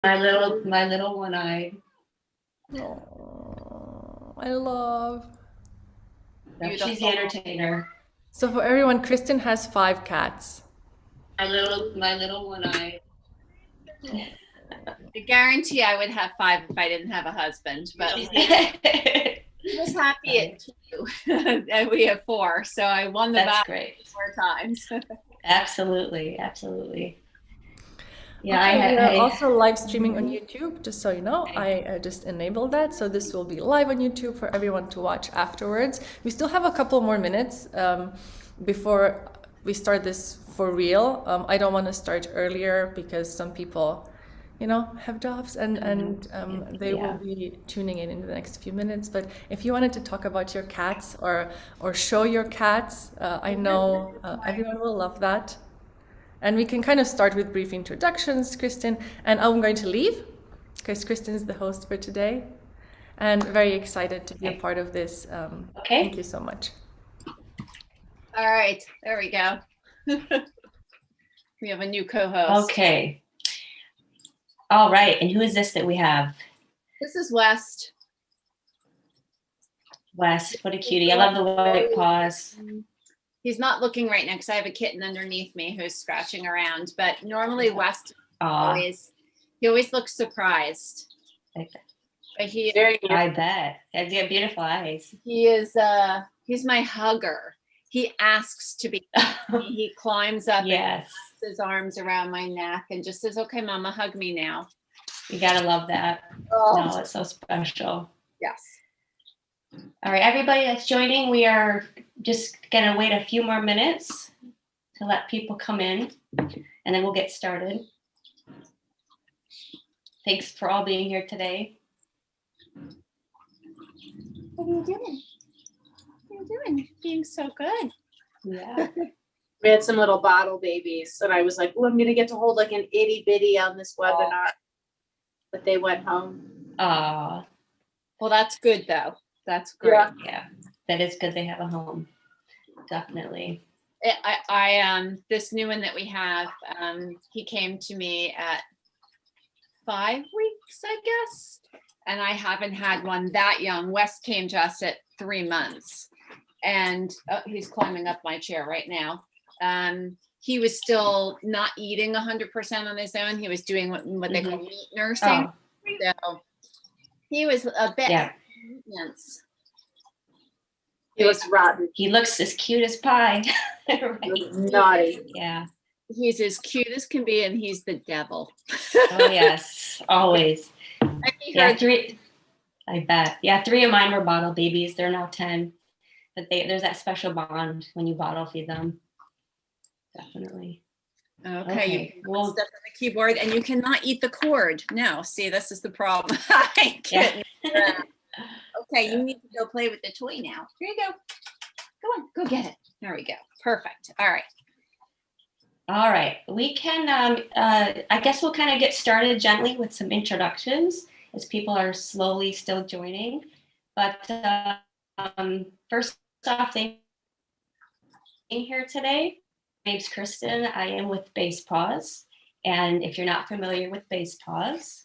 My little one-eyed. Oh, I love. She's the entertainer. So for everyone, Kristen has 5 cats. My little one-eyed. I guarantee I would have 5 if I didn't have a husband, but he was happy at 2 and we have 4, so I won the battle great. 4 times. Absolutely. Yeah, Okay, we are also live streaming on YouTube, just so you know. I just enabled that, so this will be live on YouTube for everyone to watch afterwards. We still have a couple more minutes before we start this for real. I don't want to start earlier because some people, have jobs and they will be tuning in the next few minutes. But if you wanted to talk about your cats or show your cats, I know everyone will love that. And we can kind of start with brief introductions, Kristen. And I'm going to leave because Kristen is the host for today. And very excited to be a part of this. Thank you so much. All right, there we go. We have a new co-host. Okay. All right, and who is this that we have? This is West. West, what a cutie. I love the white paws. He's not looking right now because I have a kitten underneath me who's scratching around. But normally West he always looks surprised. But I bet. He has beautiful eyes. He is he's my hugger. He asks to be. He climbs up and puts his arms around my neck and just says, "Okay, Mama, hug me now." You gotta love that. Oh, it's so special. Yes. All right, everybody that's joining, we are just going to wait a few more minutes to let people come in, and then we'll get started. Thanks for all being here today. What are you doing? What are you doing? Being so good. Yeah. We had some little bottle babies, and I was like, "Oh, I'm going to get to hold like an itty bitty on this webinar." But they went home. Well, that's good though. That's great. Yeah, that is good. They have a home. Definitely. I this new one that we have, he came to me at 5 weeks, I guess, and I haven't had one that young. West came to us at 3 months, and he's climbing up my chair right now. He was still not eating 100% on his own. He was doing what they call meat nursing. So he was a bit. Yeah. Yes. He looks rotten. He looks as cute as pie. Right. Naughty. Yeah. He's as cute as can be, and he's the devil. Oh yes, always. Yeah, 3. I bet. Yeah, 3 of mine were bottle babies. They're now 10, but there's that special bond when you bottle feed them. Definitely. Okay. You can step on the keyboard, and you cannot eat the cord. No, see, this is the problem. Okay, you need to go play with the toy now. Here you go. Go on, go get it. There we go. Perfect. All right. We can, I guess we'll kind of get started gently with some introductions as people are slowly still joining. But first off, thank you for being here today. My name's Kristen. I am with Base Paws. And if you're not familiar with Base Paws,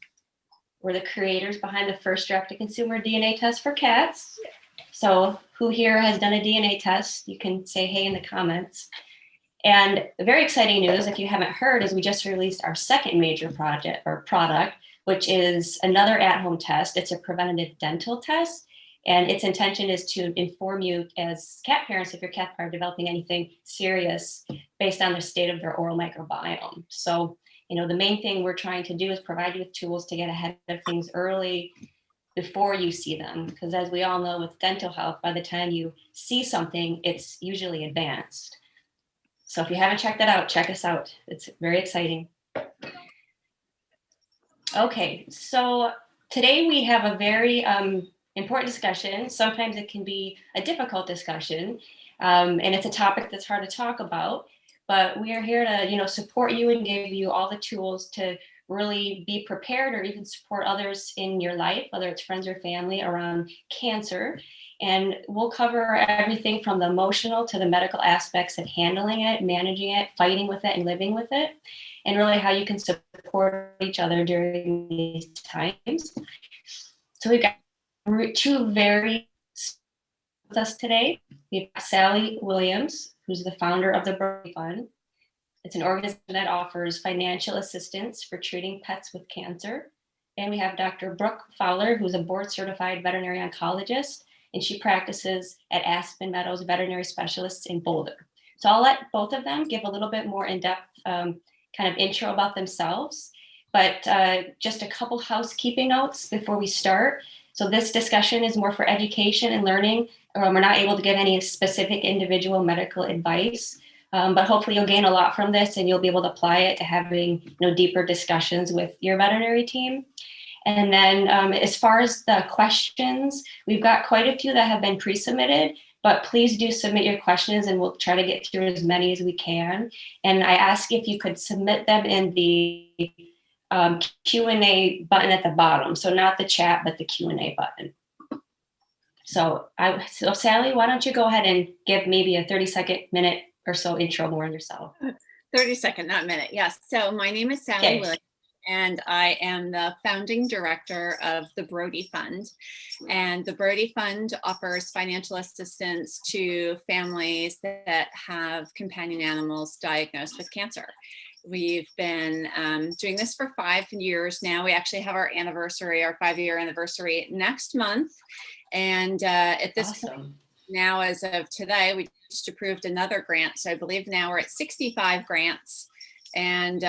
we're the creators behind the first direct-to-consumer DNA test for cats. So who here has done a DNA test? You can say hey in the comments. And the very exciting news, if you haven't heard, is we just released our second major project or product, which is another at-home test. It's a preventative dental test. And its intention is to inform you as cat parents if your cats are developing anything serious based on the state of their oral microbiome. So the main thing we're trying to do is provide you with tools to get ahead of things early before you see them. Because as we all know with dental health, by the time you see something, it's usually advanced. So if you haven't checked that out, check us out. It's very exciting. Okay, so today we have a very important discussion. Sometimes it can be a difficult discussion, and it's a topic that's hard to talk about. But we are here to, support you and give you all the tools to really be prepared or even support others in your life, whether it's friends or family, around cancer. And we'll cover everything from the emotional to the medical aspects of handling it, managing it, fighting with it, and living with it. and really how you can support each other during these times. So we've got two very with us today. We have Sally Williams, who's the founder of the Brodie Fund. It's an organization that offers financial assistance for treating pets with cancer. And we have Dr. Brooke Fowler, who's a board certified veterinary oncologist, and she practices at Aspen Meadows Veterinary Specialists in Boulder. So I'll let both of them give a little bit more in-depth kind of intro about themselves, but just a couple housekeeping notes before we start. So this discussion is more for education and learning. We're not able to give any specific individual medical advice, but hopefully you'll gain a lot from this and you'll be able to apply it to having deeper discussions with your veterinary team. And then as far as the questions, we've got quite a few that have been pre-submitted, but please do submit your questions and we'll try to get through as many as we can. And I ask if you could submit them in the Q&A button at the bottom. So not the chat, but the Q&A button. So Sally, why don't you go ahead and give maybe a 30-second minute or so intro more on yourself. 30-second, not minute. Yes. So my name is Sally Williams, and I am the founding director of the Brodie Fund. And the Brodie Fund offers financial assistance to families that have companion animals diagnosed with cancer. We've been doing this for 5 years now. We actually have our anniversary, our 5-year anniversary next month. And at this point now, as of today, we just approved another grant. So I believe now we're at 65 grants and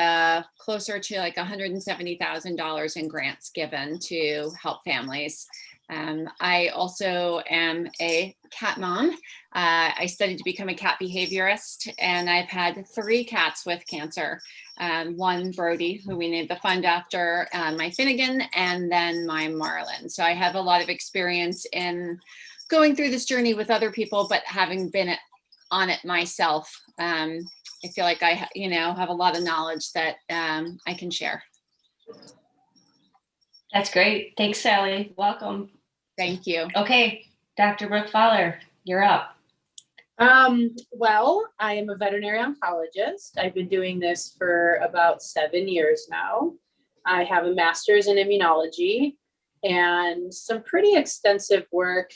closer to like $170,000 in grants given to help families. I also am a cat mom. I studied to become a cat behaviorist, and I've had 3 cats with cancer. One, Brodie, who we named the fund after, my Finnegan, and then my Marlin. So I have a lot of experience in going through this journey with other people, but having been on it myself, I feel like I have a lot of knowledge that I can share. That's great. Thanks, Sally. Welcome. Thank you. Okay, Dr. Brooke Fowler, you're up. Well, I am a veterinary oncologist. I've been doing this for about 7 years now. I have a master's in immunology and some pretty extensive work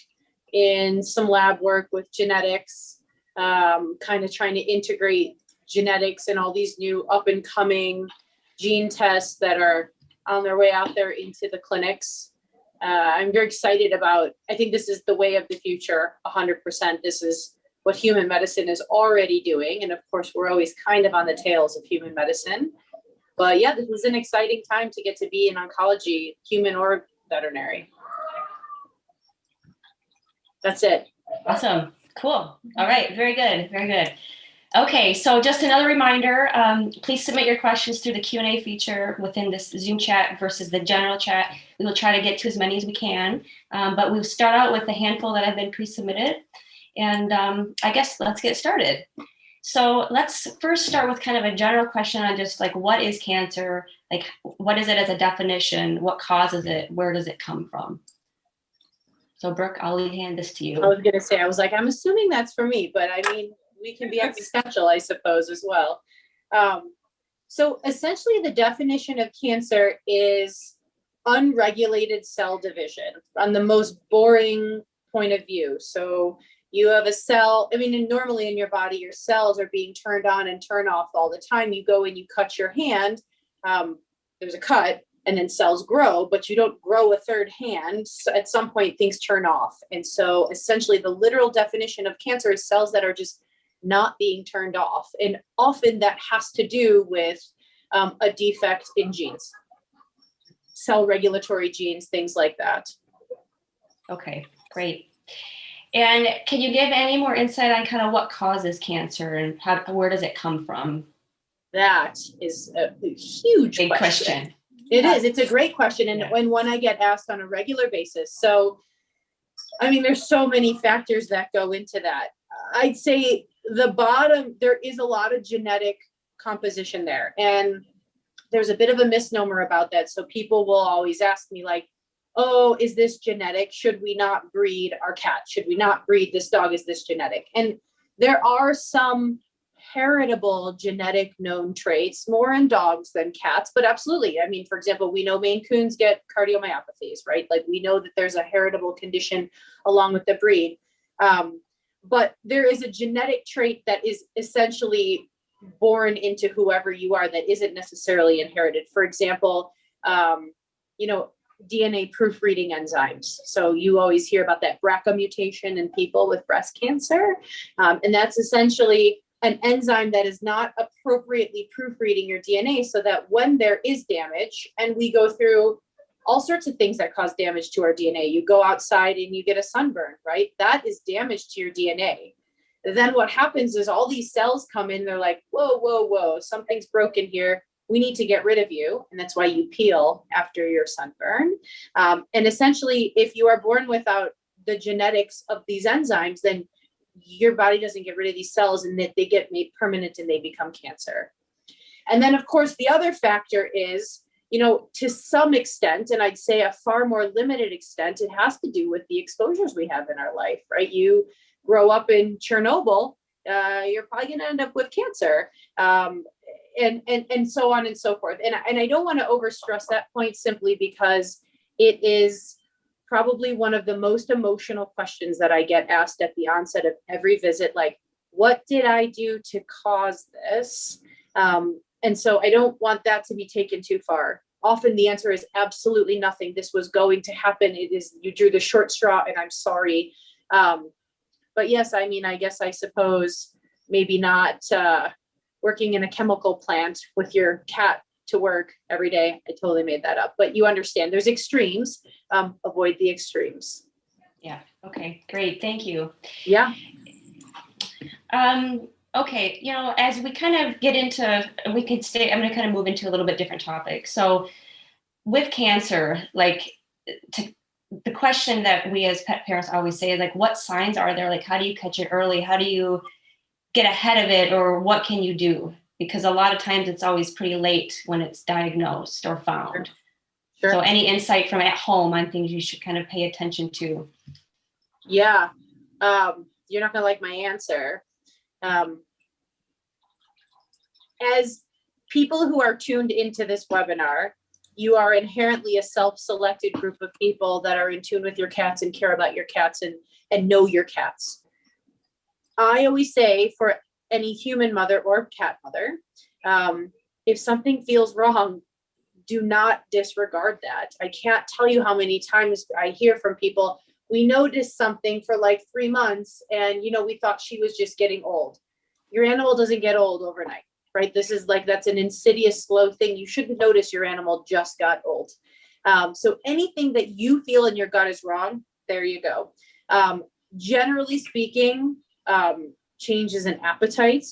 in some lab work with genetics, kind of trying to integrate genetics and all these new up and coming gene tests that are on their way out there into the clinics. I'm very excited about, I think this is the way of the future, 100%. This is what human medicine is already doing. And of course, we're always kind of on the tails of human medicine. But yeah, this is an exciting time to get to be in oncology, human or veterinary. That's it. Awesome. Cool. All right. Very good. Very good. Okay. So just another reminder, please submit your questions through the Q&A feature within this Zoom chat versus the general chat. We will try to get to as many as we can, but we'll start out with a handful that have been pre-submitted. And I guess let's get started. So let's first start with kind of a general question on just like, what is cancer? Like, what is it as a definition? What causes it? Where does it come from? So Brooke, I'll hand this to you. I was going to say, I'm assuming that's for me, but I mean, we can be existential, I suppose, as well. So essentially the definition of cancer is unregulated cell division on the most boring point of view. So you have a cell, and normally in your body, your cells are being turned on and turned off all the time. You go and you cut your hand, there's a cut, and then cells grow, but you don't grow a third hand. So at some point, things turn off. And so essentially the literal definition of cancer is cells that are just not being turned off. And often that has to do with a defect in genes, cell regulatory genes, things like that. Okay, great. And can you give any more insight on kind of what causes cancer and where does it come from? That is a huge Big question. It is. It's a great question. And one I get asked on a regular basis. So, there's so many factors that go into that. I'd say the bottom, there is a lot of genetic composition there. And there's a bit of a misnomer about that. So people will always ask me like, oh, is this genetic? Should we not breed our cat? Should we not breed this dog? Is this genetic? And there are some heritable genetic known traits, more in dogs than cats, but absolutely. I mean, for example, we know Maine Coons get cardiomyopathies, right? Like we know that there's a heritable condition along with the breed. But there is a genetic trait that is essentially born into whoever you are that isn't necessarily inherited. For example, DNA proofreading enzymes. So you always hear about that BRCA mutation in people with breast cancer. And that's essentially an enzyme that is not appropriately proofreading your DNA so that when there is damage, and we go through all sorts of things that cause damage to our DNA. You go outside and you get a sunburn, right? That is damage to your DNA. Then what happens is all these cells come in, they're like, whoa, something's broken here. We need to get rid of you. And that's why you peel after your sunburn. And essentially, if you are born without the genetics of these enzymes, then your body doesn't get rid of these cells and that they get made permanent and they become cancer. And then, of course, the other factor is, to some extent, and I'd say a far more limited extent, it has to do with the exposures we have in our life, right? You grow up in Chernobyl, you're probably going to end up with cancer, and so on and so forth. And I don't want to overstress that point simply because it is probably one of the most emotional questions that I get asked at the onset of every visit, like, what did I do to cause this? And so I don't want that to be taken too far. Often the answer is absolutely nothing. This was going to happen. It is, you drew the short straw and I'm sorry. But yes, I mean, I suppose maybe not working in a chemical plant with your cat to work every day. I totally made that up, but you understand there's extremes, avoid the extremes. Yeah. Okay, great. Thank you. Yeah. Okay, as we kind of get into, I'm going to kind of move into a little bit different topic. So with cancer, like the question that we as pet parents always say is like, what signs are there? Like, how do you catch it early? How do you get ahead of it? Or what can you do? Because a lot of times it's always pretty late when it's diagnosed or found. Sure. So any insight from at home on things you should kind of pay attention to? Yeah. You're not going to like my answer. As people who are tuned into this webinar, you are inherently a self-selected group of people that are in tune with your cats and care about your cats and know your cats. I always say for any human mother or cat mother, if something feels wrong, do not disregard that. I can't tell you how many times I hear from people, we noticed something for like 3 months and, we thought she was just getting old. Your animal doesn't get old overnight, right? This is like, that's an insidious, slow thing. You shouldn't notice your animal just got old. So anything that you feel in your gut is wrong, there you go. Generally speaking, changes in appetite,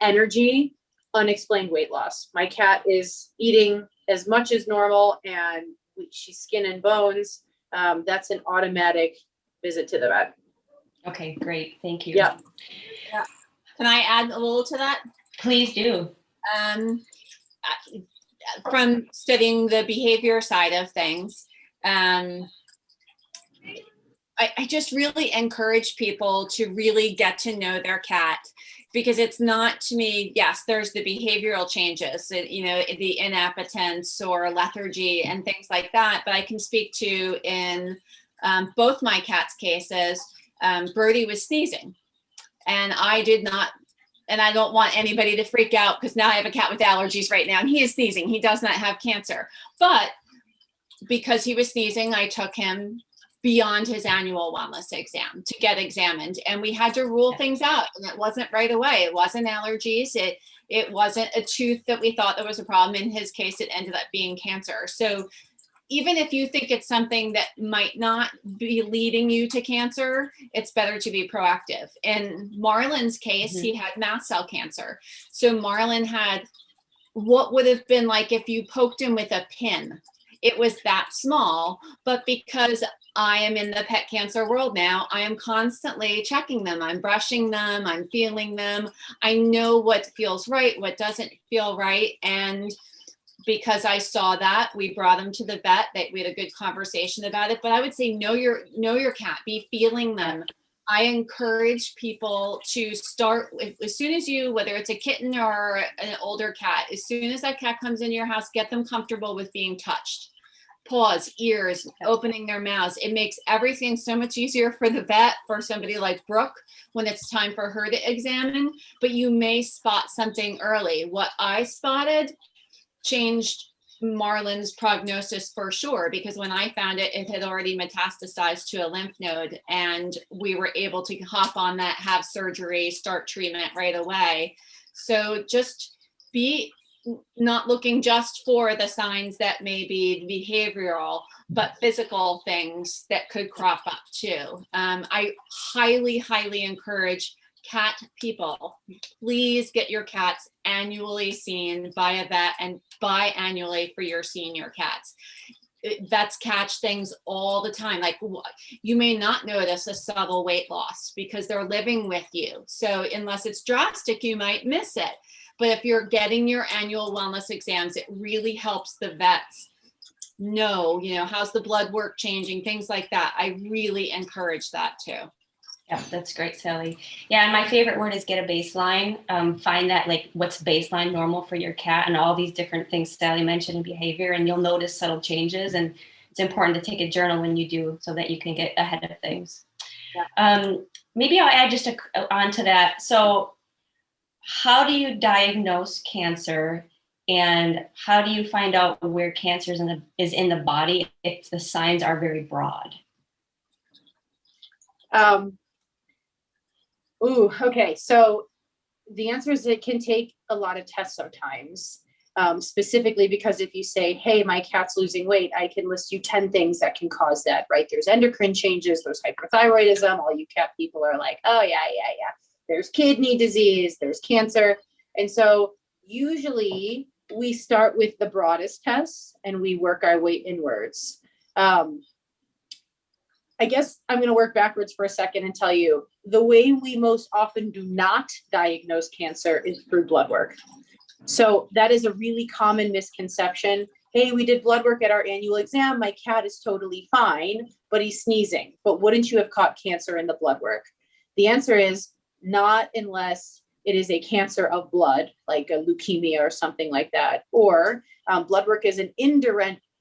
energy, unexplained weight loss. My cat is eating as much as normal and she's skin and bones. That's an automatic visit to the vet. Okay, great. Thank you. Yeah. Can I add a little to that? Please do. From studying the behavior side of things, I just really encourage people to really get to know their cat, because it's not, to me, yes, there's the behavioral changes, the inappetence or lethargy and things like that. But I can speak to in both my cat's cases, Brodie was sneezing and I did not, and I don't want anybody to freak out because now I have a cat with allergies right now and he is sneezing. He does not have cancer, but because he was sneezing, I took him beyond his annual wellness exam to get examined, and we had to rule things out, and it wasn't right away. It wasn't allergies. It wasn't a tooth that we thought there was a problem. In his case, it ended up being cancer. So even if you think it's something that might not be leading you to cancer, it's better to be proactive. In Marlon's case, he had mast cell cancer. So Marlon had what would have been like if you poked him with a pin. It was that small, but because I am in the pet cancer world now, I am constantly checking them. I'm brushing them. I'm feeling them. I know what feels right, what doesn't feel right. And because I saw that, we brought him to the vet. We had a good conversation about it. But I would say know your cat. Be feeling them. I encourage people to start as soon as you, whether it's a kitten or an older cat, as soon as that cat comes into your house, get them comfortable with being touched. Paws, ears, opening their mouths. It makes everything so much easier for the vet, for somebody like Brooke, when it's time for her to examine, but you may spot something early. What I spotted changed Marlon's prognosis for sure, because when I found it, it had already metastasized to a lymph node, and we were able to hop on that, have surgery, start treatment right away. So just be not looking just for the signs that may be behavioral, but physical things that could crop up too. I highly, highly encourage cat people, please get your cats annually seen by a vet and biannually for your senior cats. Vets catch things all the time. Like, you may not notice a subtle weight loss because they're living with you. So unless it's drastic, you might miss it. But if you're getting your annual wellness exams, it really helps the vets know, you know, how's the blood work changing, things like that. I really encourage that too. Yeah, that's great, Sally. Yeah, and my favorite word is get a baseline. Find that, like, what's baseline normal for your cat, and all these different things Sally mentioned in behavior, and you'll notice subtle changes. And it's important to take a journal when you do, so that you can get ahead of things. Yeah. Maybe I'll add just onto that. So how do you diagnose cancer, and how do you find out where cancer is in the body if the signs are very broad? Okay. So the answer is it can take a lot of tests sometimes, specifically because if you say, hey, my cat's losing weight, I can list you 10 things that can cause that, right? There's endocrine changes, there's hyperthyroidism. All you cat people are like, oh, yeah. There's kidney disease, there's cancer. And so usually we start with the broadest tests and we work our way inwards. I guess I'm going to work backwards for a second and tell you the way we most often do not diagnose cancer is through blood work. So that is a really common misconception. Hey, we did blood work at our annual exam. My cat is totally fine, but he's sneezing. But wouldn't you have caught cancer in the blood work? The answer is not, unless it is a cancer of blood, like a leukemia or something like that. Or blood work is an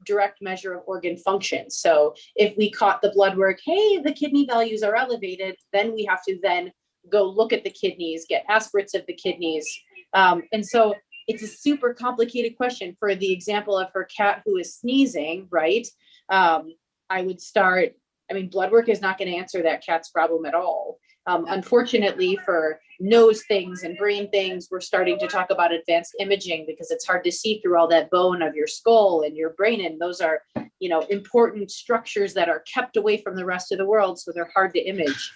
direct measure of organ function. So if we caught the blood work, hey, the kidney values are elevated, then we have to then go look at the kidneys, get aspirates of the kidneys. And so it's a super complicated question. For the example of her cat who is sneezing, right? I would start, blood work is not going to answer that cat's problem at all. Unfortunately, for nose things and brain things, we're starting to talk about advanced imaging because it's hard to see through all that bone of your skull and your brain. And those are, important structures that are kept away from the rest of the world. So they're hard to image.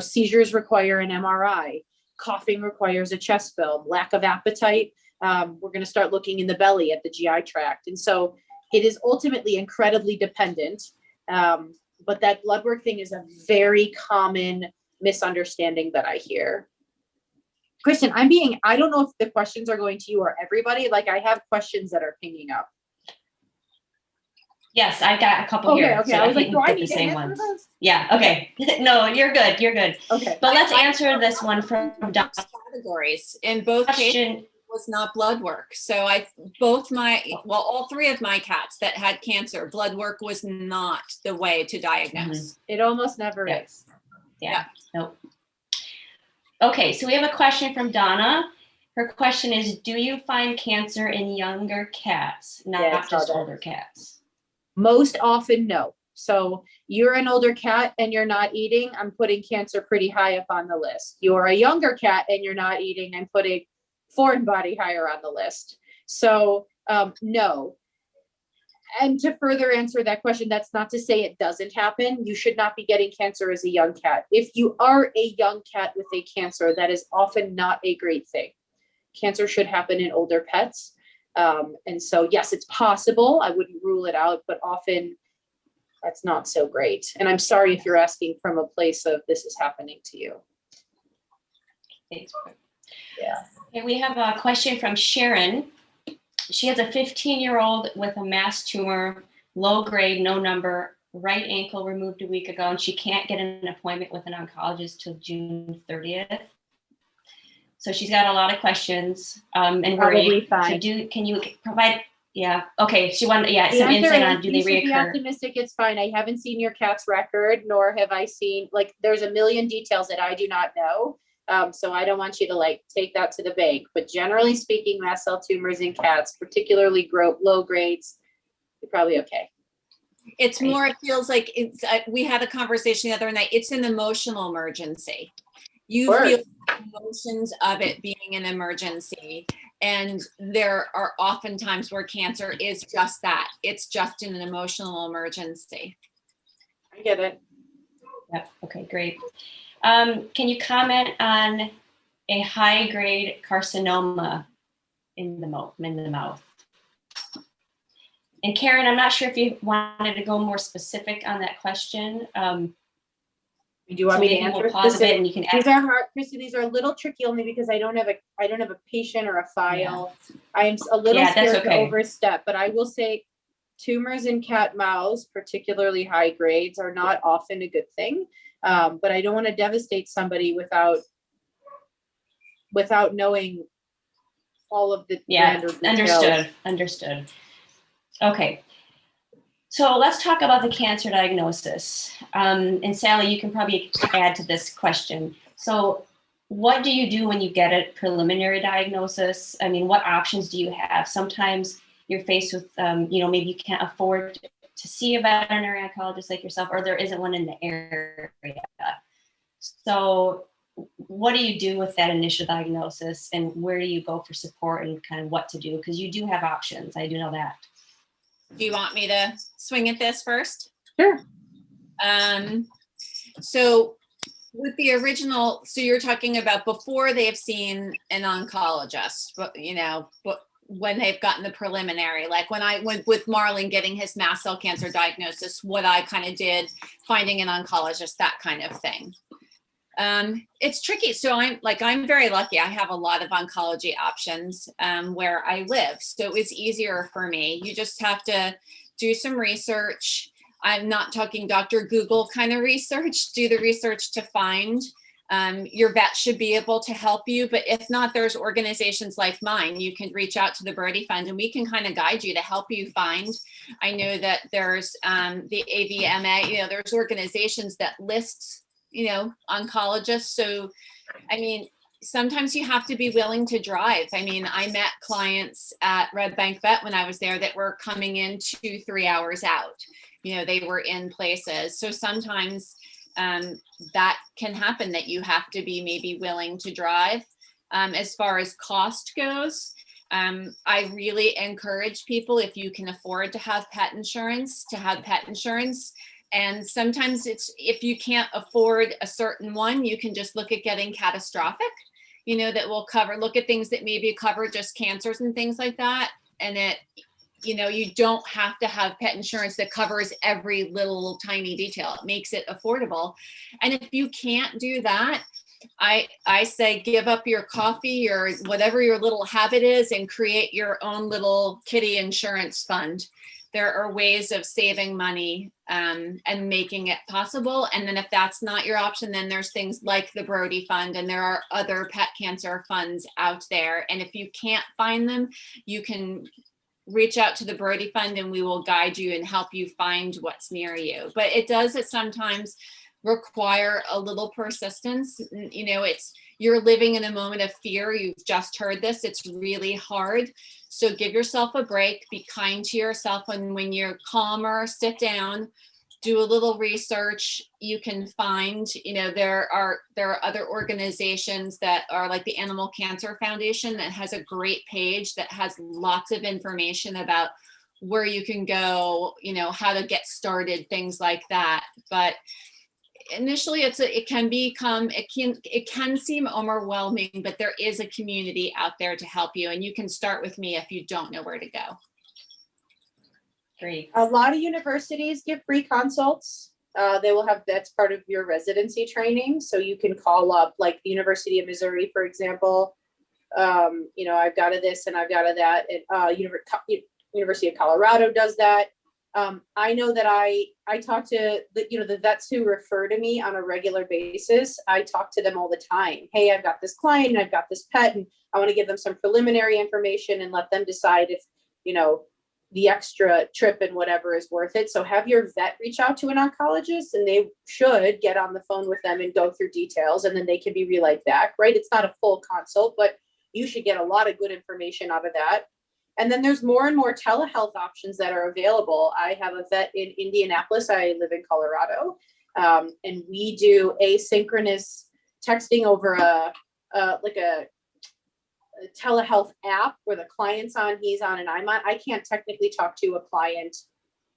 Seizures require an MRI. Coughing requires a chest film. Lack of appetite. We're going to start looking in the belly at the GI tract. And so it is ultimately incredibly dependent. But that blood work thing is a very common misunderstanding that I hear. Kristen, I don't know if the questions are going to you or everybody. Like, I have questions that are pinging up. Yes, I've got a couple here. Okay. So I was like, do I the need to same answer ones? those? Yeah. Okay. No, you're good. You're good. Okay. But let's answer this one from Don. Categories in both cases was not blood work. So all three of my cats that had cancer, blood work was not the way to diagnose. Mm-hmm. It almost never is. Yeah. Nope. Okay, so we have a question from Donna. Her question is, do you find cancer in younger cats, not just older cats? Most often, no. So you're an older cat and you're not eating, I'm putting cancer pretty high up on the list. You're a younger cat and you're not eating, I'm putting foreign body higher on the list. So no. And to further answer that question, that's not to say it doesn't happen. You should not be getting cancer as a young cat. If you are a young cat with a cancer, that is often not a great thing. Cancer should happen in older pets. And so, yes, it's possible. I wouldn't rule it out, but often that's not so great. And I'm sorry if you're asking from a place of this is happening to you. Yeah. Okay, we have a question from Sharon. She has a 15-year-old with a mass tumor, low grade, no number right ankle removed a week ago, and she can't get an appointment with an oncologist till June 30th. So she's got a lot of questions and worried. Fine. Can you provide? Yeah. Okay. She wanted, The some answer insight is on do you they should be reoccur? optimistic. It's fine. I haven't seen your cat's record, nor have I seen, like, there's a million details that I do not know. So I don't want you to like take that to the bank, but generally speaking, mast cell tumors in cats, particularly low grades, you're probably okay. It's more, it feels like it's, we had a conversation the other night. It's an emotional emergency. You Sure. feel emotions of it being an emergency. And there are often times where cancer is just that. It's just an emotional emergency. I get it. Yep. Okay, great. Can you comment on a high-grade carcinoma in the mouth? And Karen, I'm not sure if you wanted to go more specific on that question. Do you want me to answer? We'll pause a bit and you can these are hard, Christy. These are a little tricky only because I don't have a patient or a file. Yeah. I am a little scared to overstep, but I will say tumors in cat mouths, particularly high grades, are not often a good thing. But I don't want to devastate somebody without knowing all of the details. Understood. Okay. So let's talk about the cancer diagnosis. And Sally, you can probably add to this question. So what do you do when you get a preliminary diagnosis? I mean, what options do you have? Sometimes you're faced with, maybe you can't afford to see a veterinary oncologist like yourself, or there isn't one in the area. So what do you do with that initial diagnosis, and where do you go for support and kind of what to do? Because you do have options. I do know that. Do you want me to swing at this first? Sure. So with the original, so you're talking about before they've seen an oncologist, but when they've gotten the preliminary, like when I went with Marlon getting his mast cell cancer diagnosis, what I kind of did, finding an oncologist, that kind of thing. It's tricky. So I'm very lucky. I have a lot of oncology options where I live. So it's easier for me. You just have to do some research. I'm not talking Dr. Google kind of research. Do the research to find. Your vet should be able to help you. But if not, there's organizations like mine. You can reach out to the Brodie Fund and we can kind of guide you to help you find. I know that there's the AVMA, there's organizations that lists oncologists. So, I mean, sometimes you have to be willing to drive. I mean, I met clients at Red Bank Vet when I was there that were coming in 2-3 hours out. They were in places. So sometimes that can happen, that you have to be maybe willing to drive. As far as cost goes, I really encourage people, if you can afford to have pet insurance, to have pet insurance. And sometimes if you can't afford a certain one, you can just look at getting catastrophic, that will look at things that maybe cover just cancers and things like that. And you don't have to have pet insurance that covers every little tiny detail. It makes it affordable. And if you can't do that, I say give up your coffee or whatever your little habit is and create your own little kitty insurance fund. There are ways of saving money and making it possible. And then if that's not your option, then there's things like the Brodie Fund, and there are other pet cancer funds out there. And if you can't find them, you can reach out to the Brodie Fund and we will guide you and help you find what's near you. But it does sometimes require a little persistence. You're living in a moment of fear. You've just heard this. It's really hard. So give yourself a break, be kind to yourself. And when you're calmer, sit down, do a little research. You can find, there are other organizations that are like the Animal Cancer Foundation that has a great page that has lots of information about where you can go, how to get started, things like that. But initially it can seem overwhelming, but there is a community out there to help you, and you can start with me if you don't know where to go. Great. A lot of universities give free consults. They will have, that's part of your residency training. So you can call up, like the University of Missouri, for example. I've got a this and I've got a that. And University of Colorado does that. I know that I talk to the vets who refer to me on a regular basis. I talk to them all the time. Hey, I've got this client and I've got this pet, and I want to give them some preliminary information and let them decide if, the extra trip and whatever is worth it. So have your vet reach out to an oncologist, and they should get on the phone with them and go through details, and then they can be relayed back, right? It's not a full consult, but you should get a lot of good information out of that. And then there's more and more telehealth options that are available. I have a vet in Indianapolis. I live in Colorado, and we do asynchronous texting over a telehealth app where the client's on, he's on, and I'm on. I can't technically talk to a client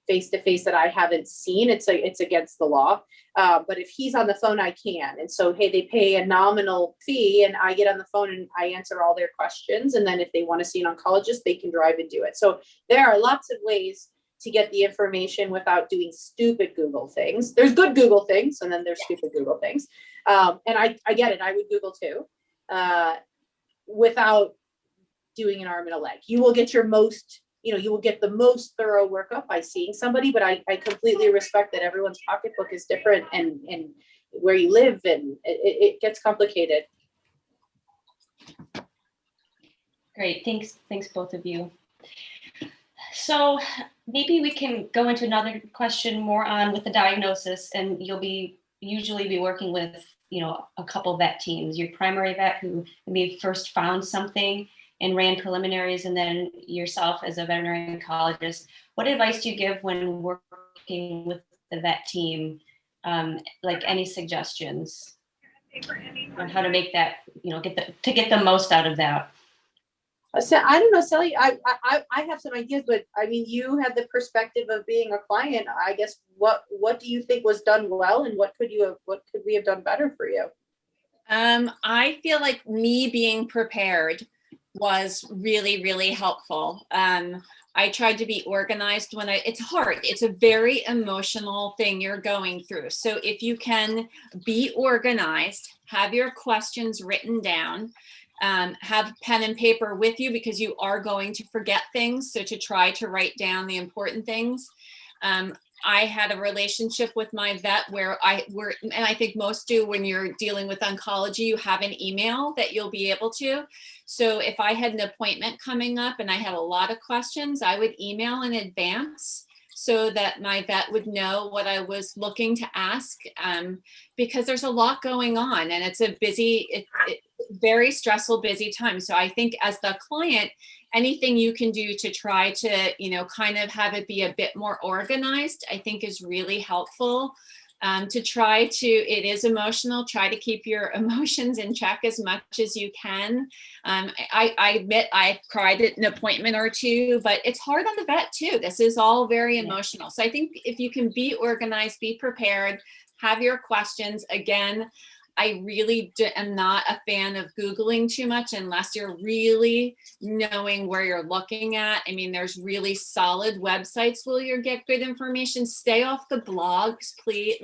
face to face that I haven't seen. It's against the law. But if he's on the phone, I can. And so, hey, they pay a nominal fee, and I get on the phone and I answer all their questions. And then if they want to see an oncologist, they can drive and do it. So there are lots of ways to get the information without doing stupid Google things. There's good Google things, and then there's stupid Google things. And I get it. I would Google too, without doing an arm and a leg. You will get you will get the most thorough workup by seeing somebody, but I completely respect that everyone's pocketbook is different, and where you live, and it gets complicated. Great, thanks both of you. So maybe we can go into another question more on with the diagnosis, and you'll usually be working with, a couple vet teams, your primary vet who maybe first found something and ran preliminaries, and then yourself as a veterinary oncologist. What advice do you give when working with the vet team? Like any suggestions on how to make that, get the most out of that? So I don't know, Sally, I have some ideas, but I mean, you had the perspective of being a client. I guess, what do you think was done well, and what could we have done better for you? I feel like me being prepared was really, really helpful. I tried to be organized it's hard. It's a very emotional thing you're going through. So if you can be organized, have your questions written down, have pen and paper with you, because you are going to forget things. So to try to write down the important things. I had a relationship with my vet and I think most do when you're dealing with oncology, you have an email that you'll be able to. So if I had an appointment coming up and I had a lot of questions, I would email in advance so that my vet would know what I was looking to ask, because there's a lot going on, and it's a very stressful, busy time. So I think as the client, anything you can do to try to, kind of have it be a bit more organized, I think is really helpful. It is emotional, try to keep your emotions in check as much as you can. I admit I cried at an appointment or two, but it's hard on the vet too. This is all very emotional. So I think if you can be organized, be prepared, have your questions. Again, I really am not a fan of Googling too much unless you're really knowing where you're looking at. I mean, there's really solid websites where you get good information. Stay off the blogs, please.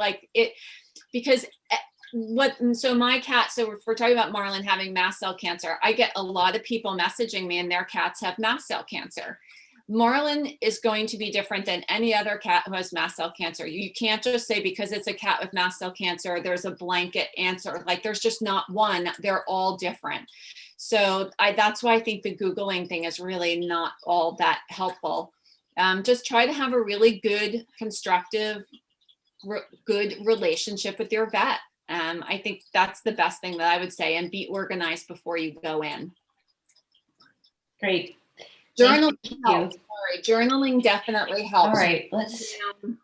So my cat, so if we're talking about Marlin having mast cell cancer, I get a lot of people messaging me and their cats have mast cell cancer. Marlin is going to be different than any other cat who has mast cell cancer. You can't just say because it's a cat with mast cell cancer, there's a blanket answer. Like, there's just not one. They're all different. So that's why I think the Googling thing is really not all that helpful. Just try to have a really good, constructive, good relationship with your vet. I think that's the best thing that I would say, and be organized before you go in. Great. Journaling helps. Journaling definitely helps. All right, let's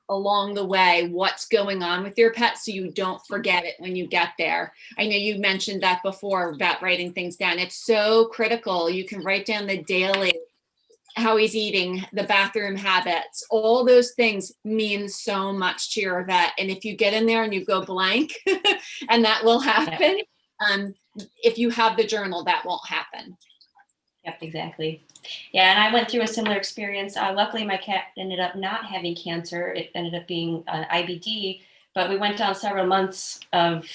along the way what's going on with your pet so you don't forget it when you get there. I know you mentioned that before about writing things down. It's so critical. You can write down the daily, how he's eating, the bathroom habits, all those things mean so much to your vet. And if you get in there and you go blank, and that will happen, if you have the journal, that won't happen. Yep, exactly. Yeah, and I went through a similar experience. Luckily, my cat ended up not having cancer. It ended up being IBD, but we went down several months of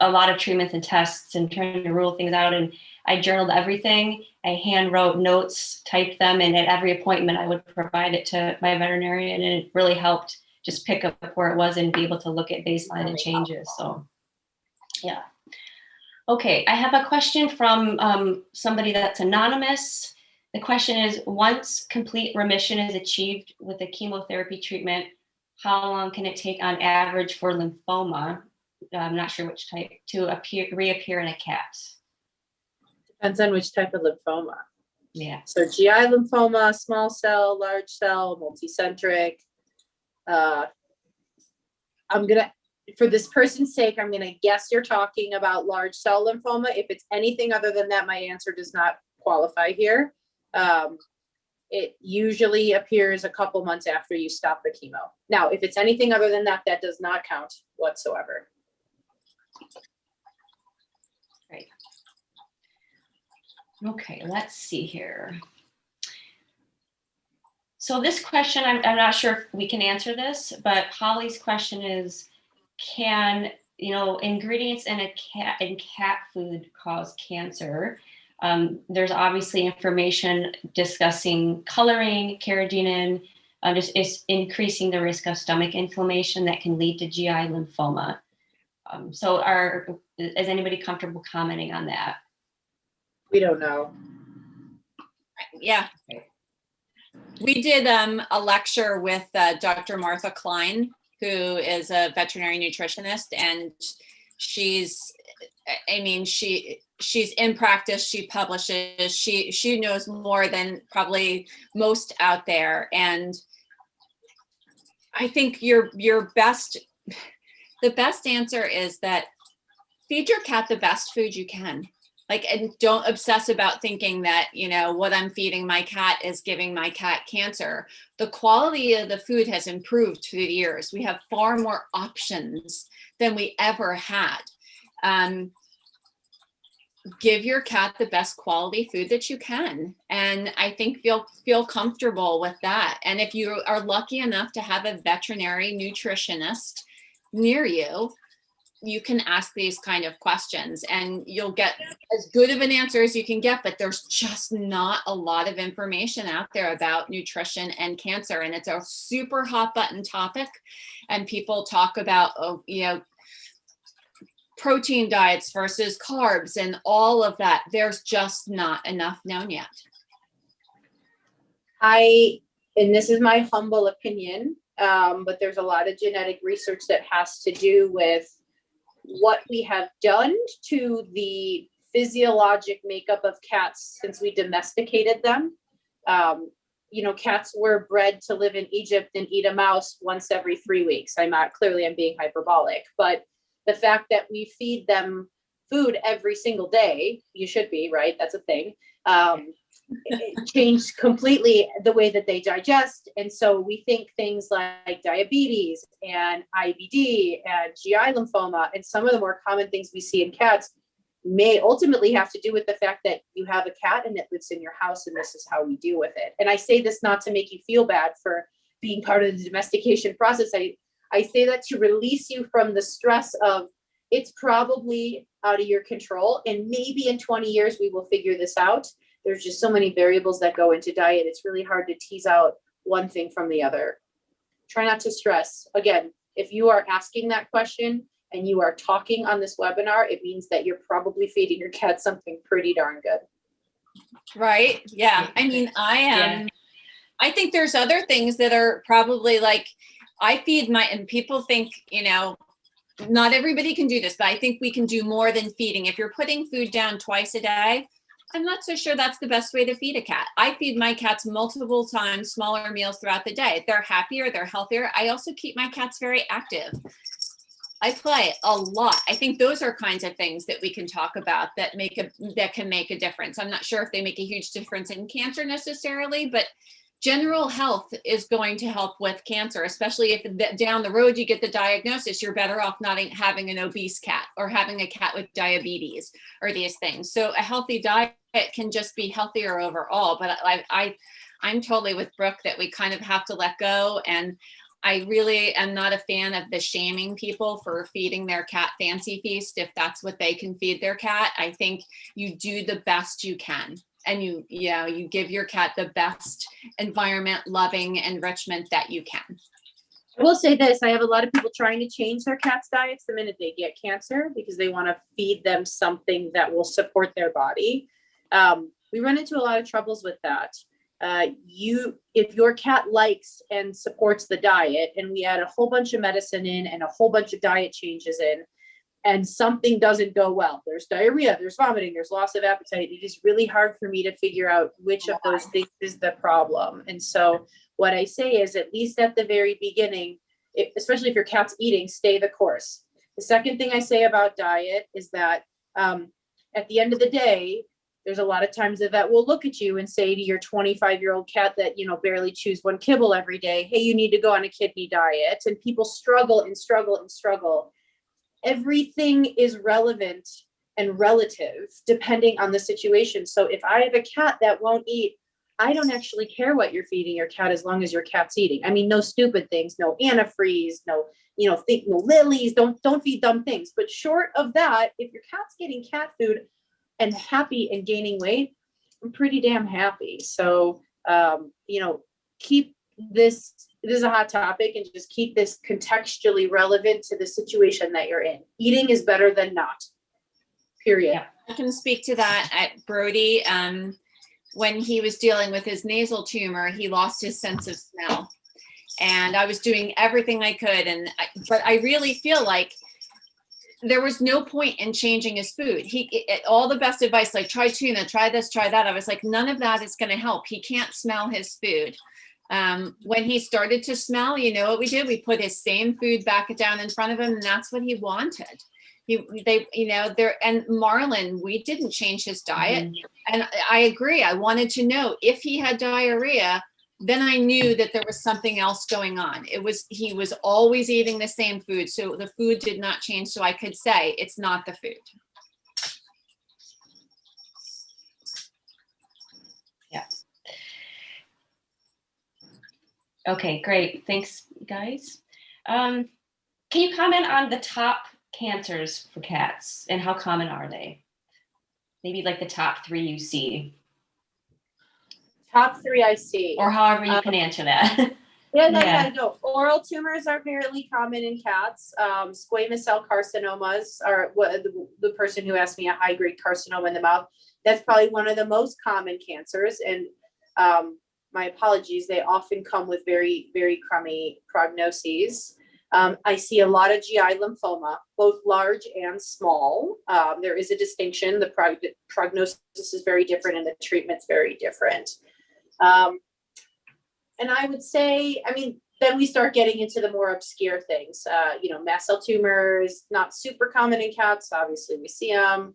a lot of treatments and tests and trying to rule things out. And I journaled everything. I hand wrote notes, typed them, and at every appointment I would provide it to my veterinarian, and it really helped just pick up where it was and be able to look at baseline and changes. So yeah. Okay, I have a question from somebody that's anonymous. The question is, once complete remission is achieved with a chemotherapy treatment, how long can it take on average for lymphoma, I'm not sure which type, to reappear in a cat? Depends on which type of lymphoma. Yeah. So GI lymphoma, small cell, large cell, multicentric. I'm gonna, for this person's sake, I'm gonna guess you're talking about large cell lymphoma. If it's anything other than that, my answer does not qualify here. It usually appears a couple months after you stop the chemo. Now, if it's anything other than that, that does not count whatsoever. Great. Okay, let's see here. So this question, I'm not sure if we can answer this, but Holly's question is, can, ingredients in cat food cause cancer? There's obviously information discussing coloring, carrageenan, just is increasing the risk of stomach inflammation that can lead to GI lymphoma. So is anybody comfortable commenting on that? We don't know. Yeah. We did a lecture with Dr. Martha Klein, who is a veterinary nutritionist, and she's in practice, she publishes, she knows more than probably most out there. And I think the best answer is that feed your cat the best food you can. And don't obsess about thinking that, what I'm feeding my cat is giving my cat cancer. The quality of the food has improved through the years. We have far more options than we ever had. Give your cat the best quality food that you can. And I think feel comfortable with that. And if you are lucky enough to have a veterinary nutritionist near you, you can ask these kind of questions and you'll get as good of an answer as you can get, but there's just not a lot of information out there about nutrition and cancer. And it's a super hot button topic. And people talk about, protein diets versus carbs and all of that. There's just not enough known yet. And this is my humble opinion, but there's a lot of genetic research that has to do with what we have done to the physiologic makeup of cats since we domesticated them. Cats were bred to live in Egypt and eat a mouse once every 3 weeks. I'm being hyperbolic, but the fact that we feed them food every single day, you should be, right? That's a thing. It changed completely the way that they digest. And so we think things like diabetes and IBD and GI lymphoma and some of the more common things we see in cats may ultimately have to do with the fact that you have a cat and it lives in your house and this is how we deal with it. And I say this not to make you feel bad for being part of the domestication process. I say that to release you from the stress of it's probably out of your control. And maybe in 20 years, we will figure this out. There's just so many variables that go into diet. It's really hard to tease out one thing from the other. Try not to stress. Again, if you are asking that question and you are talking on this webinar, it means that you're probably feeding your cat something pretty darn good. Right. Yeah. I mean, I think there's other things that are probably I feed and people think, not everybody can do this, but I think we can do more than feeding. If you're putting food down twice a day, I'm not so sure that's the best way to feed a cat. I feed my cats multiple times, smaller meals throughout the day. They're happier, they're healthier. I also keep my cats very active. I play a lot. I think those are kinds of things that we can talk about that can make a difference. I'm not sure if they make a huge difference in cancer necessarily, but general health is going to help with cancer, especially if down the road you get the diagnosis, you're better off not having an obese cat or having a cat with diabetes or these things. So a healthy diet can just be healthier overall. But I'm totally with Brooke that we kind of have to let go. And I really am not a fan of the shaming people for feeding their cat fancy feast if that's what they can feed their cat. I think you do the best you can, and you give your cat the best environment, loving enrichment that you can. I will say this, I have a lot of people trying to change their cats' diets the minute they get cancer because they want to feed them something that will support their body. We run into a lot of troubles with that. If your cat likes and supports the diet, and we add a whole bunch of medicine in and a whole bunch of diet changes in, and something doesn't go well, there's diarrhea, there's vomiting, there's loss of appetite, it is really hard for me to figure out which of those things is the problem. And so what I say is, at least at the very beginning, especially if your cat's eating, stay the course. The second thing I say about diet is that at the end of the day, there's a lot of times that vet will look at you and say to your 25-year-old cat that, barely chews one kibble every day, hey, you need to go on a kidney diet. And people struggle and struggle and struggle. Everything is relevant and relative depending on the situation. So if I have a cat that won't eat, I don't actually care what you're feeding your cat as long as your cat's eating. I mean, no stupid things, no antifreeze, no lilies, don't feed dumb things. But short of that, if your cat's getting cat food and happy and gaining weight, I'm pretty damn happy. So, keep this is a hot topic, and just keep this contextually relevant to the situation that you're in. Eating is better than not, period. Yeah, I can speak to that at Brodie. When he was dealing with his nasal tumor, he lost his sense of smell. And I was doing everything I could. But I really feel like there was no point in changing his food. All the best advice, like try tuna, try this, try that. I was like, none of that is going to help. He can't smell his food. When he started to smell, you know what we did? We put his same food back down in front of him, and that's what he wanted. And Marlin, we didn't change his diet. Mm-hmm. And I agree. I wanted to know if he had diarrhea, then I knew that there was something else going on. He was always eating the same food. So the food did not change. So I could say it's not the food. Yeah. Okay, great. Thanks, guys. Can you comment on the top cancers for cats and how common are they? Maybe like the top 3 you see. Top 3 I see. Or however you can answer that. Yeah. No. Oral tumors are fairly common in cats. Squamous cell carcinomas are what the person who asked me a high-grade carcinoma in the mouth. That's probably one of the most common cancers. And my apologies, they often come with very, very crummy prognoses. I see a lot of GI lymphoma, both large and small. There is a distinction. The prognosis is very different and the treatment's very different. And I would say, then we start getting into the more obscure things. Mast cell tumors, not super common in cats. Obviously, we see them.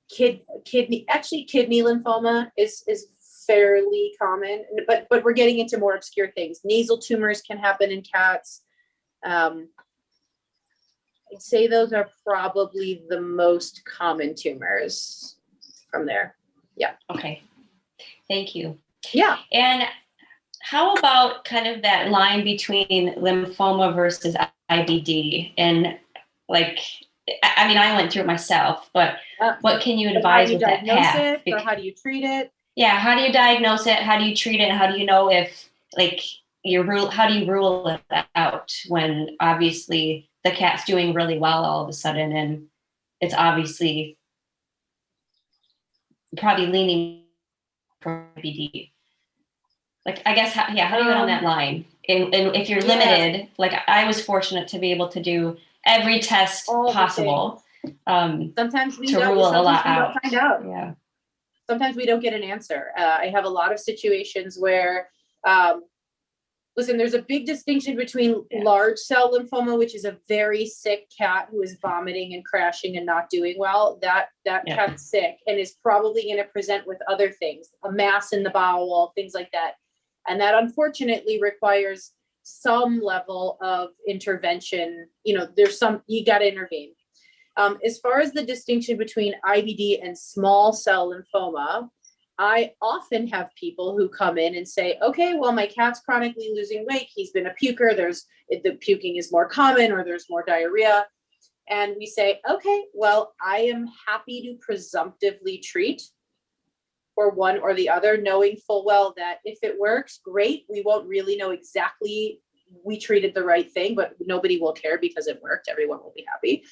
Kidney lymphoma is fairly common, but we're getting into more obscure things. Nasal tumors can happen in cats. I'd say those are probably the most common tumors from there. Yeah. Okay. Thank you. Yeah. And how about kind of that line between lymphoma versus IBD? And I went through it myself, but what can you advise with that path? Or how do you treat it? Yeah, how do you diagnose it? How do you treat it? How do you know if how do you rule it out when obviously the cat's doing really well all of a sudden and it's obviously probably leaning for IBD? I guess, how do you get on that line? And if you're limited, I was fortunate to be able to do every test possible. Sometimes we to don't, rule a sometimes lot we out. don't find out. Yeah. Sometimes we don't get an answer. I have a lot of situations where, there's a big distinction between large cell lymphoma, which is a very sick cat who is vomiting and crashing and not doing well. That cat's sick and is probably going to present with other things, a mass in the bowel, things like that. And that unfortunately requires some level of intervention. You got to intervene. As far as the distinction between IBD and small cell lymphoma, I often have people who come in and say, okay, well, my cat's chronically losing weight. He's been a puker. The puking is more common, or there's more diarrhea. And we say, okay, well, I am happy to presumptively treat for one or the other, knowing full well that if it works, great. We won't really know exactly we treated the right thing, but nobody will care because it worked. Everyone will be happy.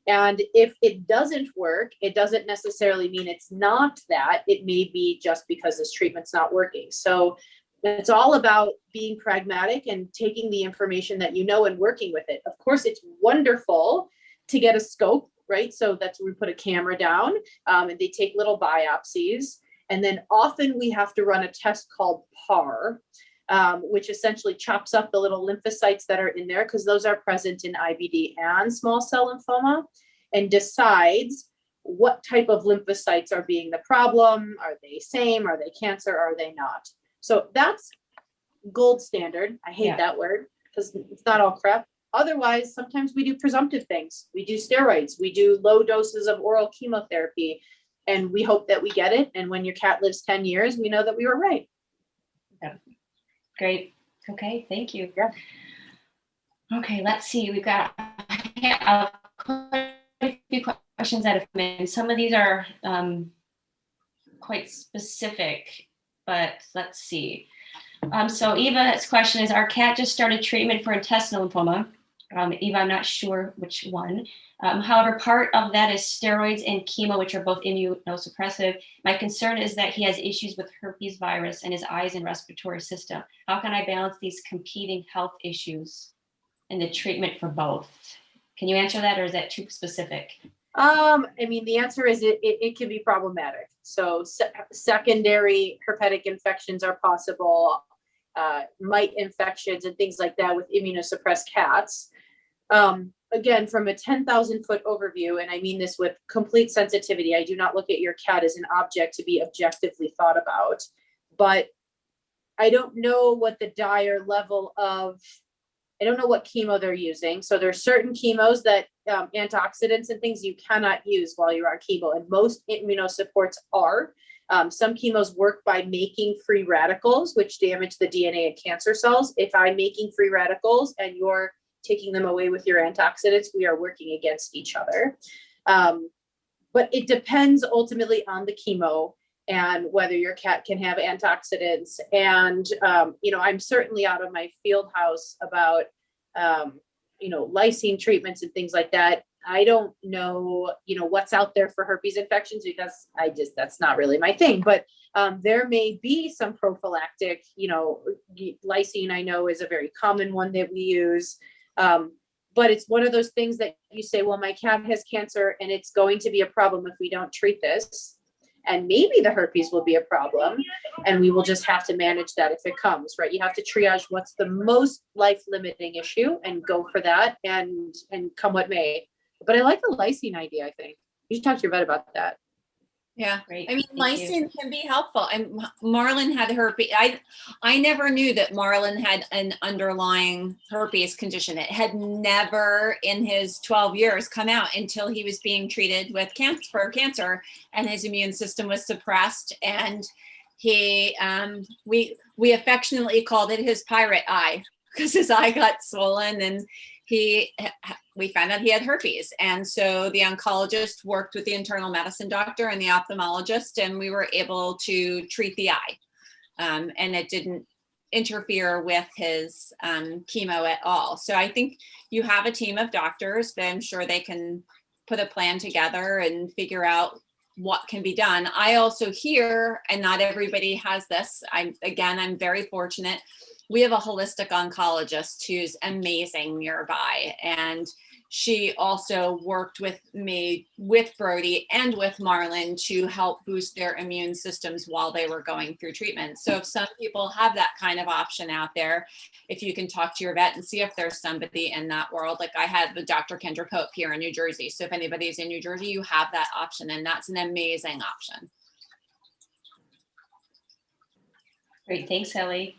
And if it doesn't work, it doesn't necessarily mean it's not that. It may be just because this treatment's not working. So it's all about being pragmatic and taking the information that you know and working with it. Of course, it's wonderful to get a scope, right? So that's where we put a camera down, and they take little biopsies. And then often we have to run a test called PAR, which essentially chops up the little lymphocytes that are in there, because those are present in IBD and small cell lymphoma, and decides what type of lymphocytes are being the problem. Are they same? Are they cancer? Are they not? So that's gold standard. I hate that word because it's not all crap. Otherwise, sometimes we do presumptive things. We do steroids. We do low doses of oral chemotherapy, and we hope that we get it. And when your cat lives 10 years, we know that we were right. Yeah. Great. Okay, thank you. Yeah. Okay, let's see. We've got quite a few questions that have come in. Some of these are quite specific, but let's see. So Eva's question is, our cat just started treatment for intestinal lymphoma. Eva, I'm not sure which one. However, part of that is steroids and chemo, which are both immunosuppressive. My concern is that he has issues with herpes virus in his eyes and respiratory system. How can I balance these competing health issues and the treatment for both? Can you answer that, or is that too specific? I mean, the answer is it can be problematic. So secondary herpetic infections are possible, mite infections and things like that with immunosuppressed cats. Again, from a 10,000 foot overview, and I mean this with complete sensitivity, I do not look at your cat as an object to be objectively thought about, but I don't know what the dire level of, I don't know what chemo they're using. So there's certain chemos that antioxidants and things you cannot use while you're on chemo, and most immunosupports are. Some chemos work by making free radicals, which damage the DNA of cancer cells. If I'm making free radicals and you're taking them away with your antioxidants, we are working against each other. But it depends ultimately on the chemo and whether your cat can have antioxidants. And, I'm certainly out of my field house about, lysine treatments and things like that. I don't know, what's out there for herpes infections, because that's not really my thing, but there may be some prophylactic, lysine I know is a very common one that we use. But it's one of those things that you say, well, my cat has cancer and it's going to be a problem if we don't treat this. And maybe the herpes will be a problem, and we will just have to manage that if it comes, right? You have to triage what's the most life-limiting issue and go for that, and come what may. But I like the lysine idea, I think. You should talk to your vet about that. Yeah, Great. I mean, Thank you. lysine can be helpful. And Marlin had herpes. I never knew that Marlin had an underlying herpes condition. It had never in his 12 years come out until he was being treated with cancer, and his immune system was suppressed. And he, we affectionately called it his pirate eye, because his eye got swollen, and we found out he had herpes. And so the oncologist worked with the internal medicine doctor and the ophthalmologist, and we were able to treat the eye. And it didn't interfere with his chemo at all. So I think you have a team of doctors that I'm sure they can put a plan together and figure out what can be done. I also hear, and not everybody has this, I'm very fortunate. We have a holistic oncologist who's amazing nearby. And she also worked with me, with Brodie and with Marlin, to help boost their immune systems while they were going through treatment. So if some people have that kind of option out there, if you can talk to your vet and see if there's somebody in that world. Like I had the Dr. Kendra Pope here in New Jersey. So if anybody's in New Jersey, you have that option, and that's an amazing option. Great, thanks, Ellie.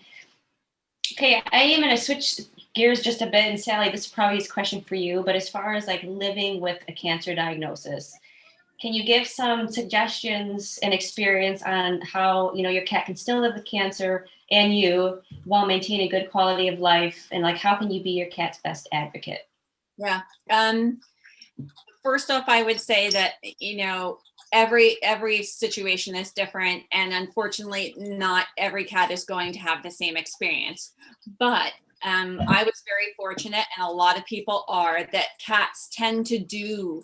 Okay, I am going to switch gears just a bit, and Sally, this is probably a question for you, but as far as like living with a cancer diagnosis, can you give some suggestions and experience on how, you know, your cat can still live with cancer and you while maintaining good quality of life, and like how can you be your cat's best advocate? Yeah. First off, I would say that, you know, every situation is different, and unfortunately not every cat is going to have the same experience. But I was very fortunate, and a lot of people are, that cats tend to do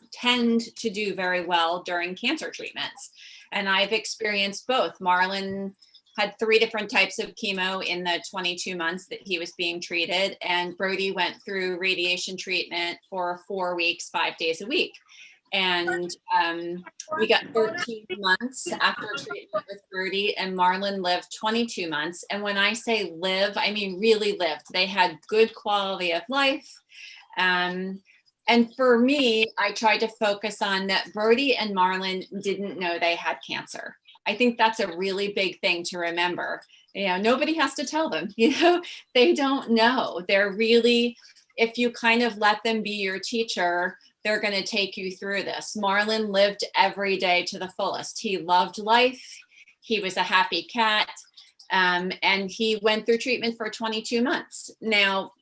very well during cancer treatments. And I've experienced both. Marlin had 3 different types of chemo in the 22 months that he was being treated, and Brodie went through radiation treatment for 4 weeks, 5 days a week. And we got 13 months after treatment with Brodie, and Marlin lived 22 months. And when I say live, I mean really lived. They had good quality of life. And for me, I tried to focus on that Brodie and Marlin didn't know they had cancer. I think that's a really big thing to remember. You know, nobody has to tell them, you know, they don't know. They're really, if you kind of let them be your teacher, they're going to take you through this. Marlin lived every day to the fullest. He loved life. He was a happy cat. And he went through treatment for 22 months. Now,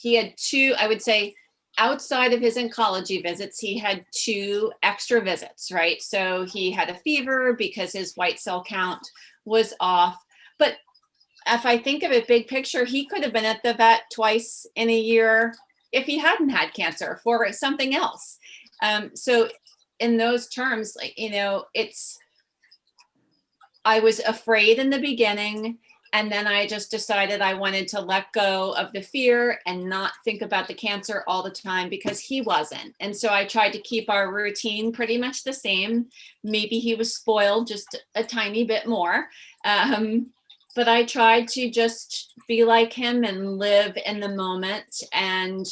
he had 2, I would say, outside of his oncology visits, he had 2 extra visits, right? So he had a fever because his white cell count was off. But if I think of it big picture, he could have been at the vet twice in a year if he hadn't had cancer for something else. So in those terms, like, you know, I was afraid in the beginning, and then I just decided I wanted to let go of the fear and not think about the cancer all the time, because he wasn't. And so I tried to keep our routine pretty much the same. Maybe he was spoiled just a tiny bit more. But I tried to just be like him and live in the moment. And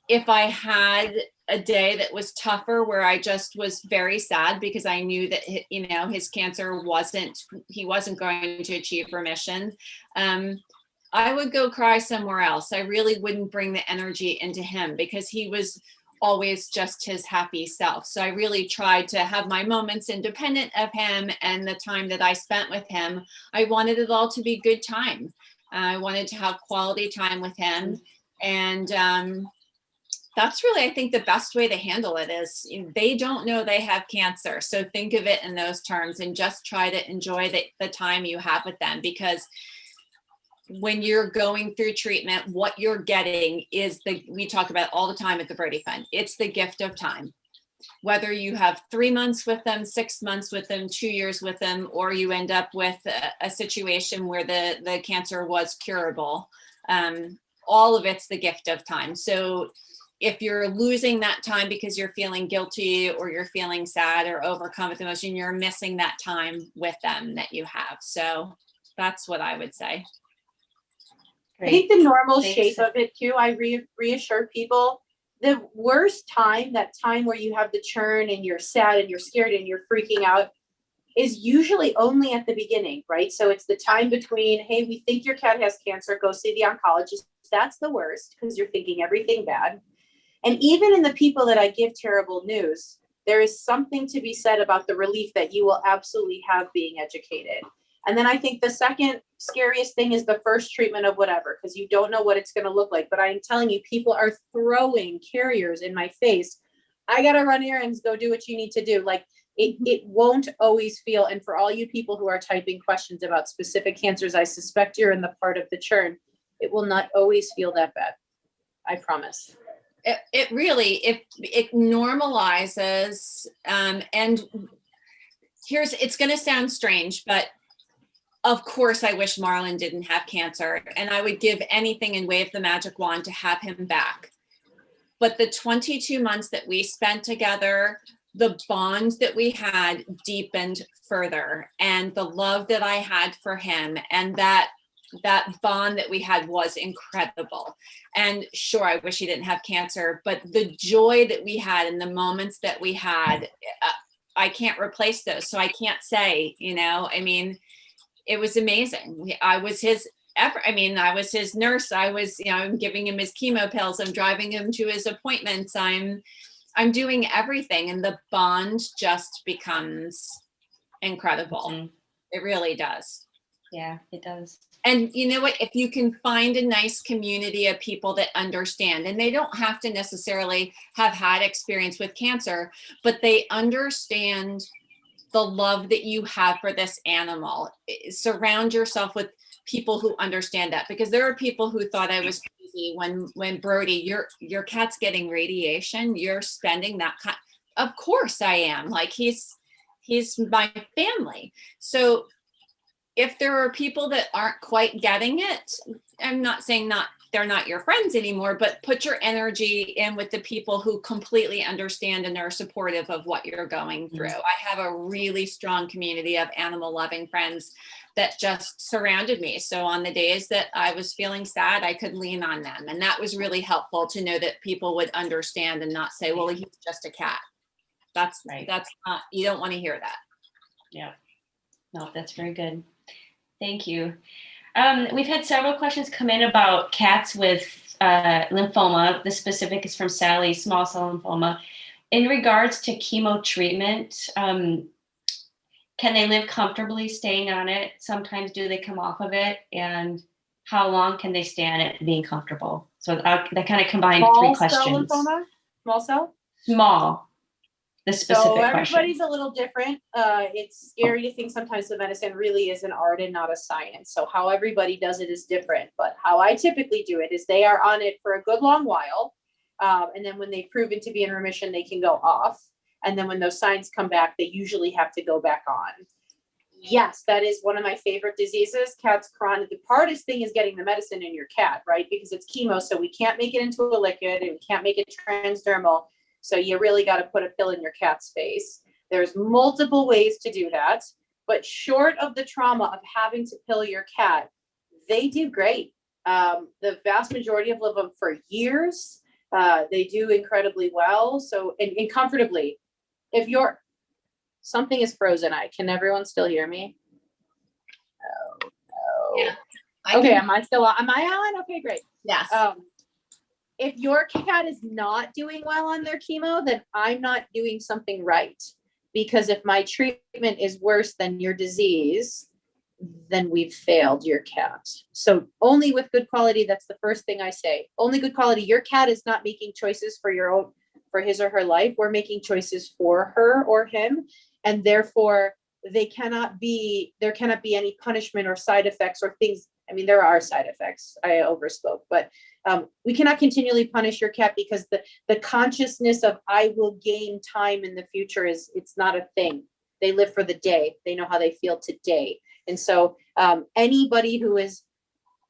if I had a day that was tougher, where I just was very sad because I knew that, you know, his cancer he wasn't going to achieve remission, I would go cry somewhere else. I really wouldn't bring the energy into him, because he was always just his happy self. So I really tried to have my moments independent of him, and the time that I spent with him, I wanted it all to be good time. I wanted to have quality time with him. And that's really, I think, the best way to handle it is, you know, they don't know they have cancer. So think of it in those terms and just try to enjoy the time you have with them, because when you're going through treatment, what you're getting is we talk about all the time at the Brodie Fund, it's the gift of time. Whether you have 3 months with them, 6 months with them, 2 years with them, or you end up with a situation where the cancer was curable, all of it's the gift of time. So if you're losing that time because you're feeling guilty or you're feeling sad or overcome with emotion, you're missing that time with them that you have. So that's what I would say. I think the normal shape of it too, I reassure people, the worst time, that time where you have the churn and you're sad and you're scared and you're freaking out, is usually only at the beginning, right? So it's the time between, hey, we think your cat has cancer, go see the oncologist. That's the worst, because you're thinking everything bad. And even in the people that I give terrible news, there is something to be said about the relief that you will absolutely have being educated. And then I think the second scariest thing is the first treatment of whatever, because you don't know what it's going to look like. But I'm telling you, people are throwing carriers in my face. I got to run errands, go do what you need to do. Like it won't always feel. And for all you people who are typing questions about specific cancers, I suspect you're in the part of the churn. It will not always feel that bad. I promise. It really, it normalizes. And it's going to sound strange, but of course, I wish Marlin didn't have cancer, and I would give anything and wave the magic wand to have him back. But the 22 months that we spent together, the bond that we had deepened further, and the love that I had for him, and that bond that we had was incredible. And sure, I wish he didn't have cancer, but the joy that we had and the moments that we had, I can't replace those. So I can't say, you know, I mean, it was amazing. I was his nurse. I was, you know, I'm giving him his chemo pills. I'm driving him to his appointments. I'm I'm doing everything, and the bond just becomes incredible. Mhm. It really does. Yeah, it does. And you know what, if you can find a nice community of people that understand, and they don't have to necessarily have had experience with cancer, but they understand the love that you have for this animal. Surround yourself with people who understand that, because there are people who thought I was crazy when Brodie, your cat's getting radiation, you're spending that kind. Of course I am. Like, he's my family. So if there are people that aren't quite getting it, I'm not saying they're not your friends anymore, but put your energy in with the people who completely understand and are supportive of what you're going through. I have a really strong community of animal loving friends that just surrounded me. So on the days that I was feeling sad, I could lean on them. And that was really helpful to know that people would understand and not say, well, he's just a cat. That's not, you don't want to hear that. Yeah. No, that's very good. Thank you. We've had several questions come in about cats with lymphoma. The specific is from Sally, small cell lymphoma. In regards to chemo treatment, can they live comfortably staying on it? Sometimes do they come off of it? And how long can they stay on it being comfortable? So that kind of combined three questions. Small cell lymphoma? Small cell? Small. The specific So question. everybody's a little different. It's scary to think sometimes the medicine really is an art and not a science. So how everybody does it is different. But how I typically do it is they are on it for a good long while. And then when they've proven to be in remission, they can go off. And then when those signs come back, they usually have to go back on. Yes, that is one of my favorite diseases. Cat's chronic. The hardest thing is getting the medicine in your cat, right? Because it's chemo, so we can't make it into a liquid and we can't make it transdermal. So you really got to put a pill in your cat's face. There's multiple ways to do that, but short of the trauma of having to pill your cat, they do great. The vast majority of them for years. They do incredibly well. So, and comfortably. If something is frozen, can everyone still hear me? Oh, no. Yeah. Okay, am I still on? Am I on? Okay, great. Yes. If your cat is not doing well on their chemo, then I'm not doing something right. Because if my treatment is worse than your disease, then we've failed your cat. So only with good quality, that's the first thing I say. Only good quality. Your cat is not making choices for his or her life. We're making choices for her or him. And therefore, there cannot be any punishment or side effects or things. I mean, there are side effects. I overspoke, but we cannot continually punish your cat because the consciousness of I will gain time in the future it's not a thing. They live for the day. They know how they feel today. And so anybody who is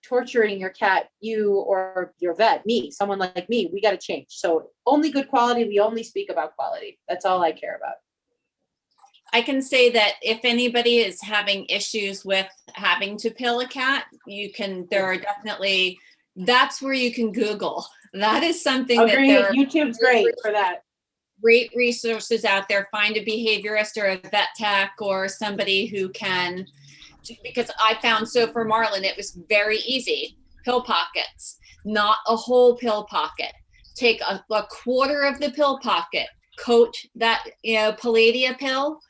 torturing your cat, you or your vet, me, someone like me, we got to change. So only good quality. We only speak about quality. That's all I care about. I can say that if anybody is having issues with having to pill a cat, that's where you can Google. That is something YouTube's great for that. Great resources out there. Find a behaviorist or a vet tech or somebody who can, because I found, so for Marlin, it was very easy. Pill pockets, not a whole pill pocket. Take a quarter of the pill pocket, coat that, Palladia pill.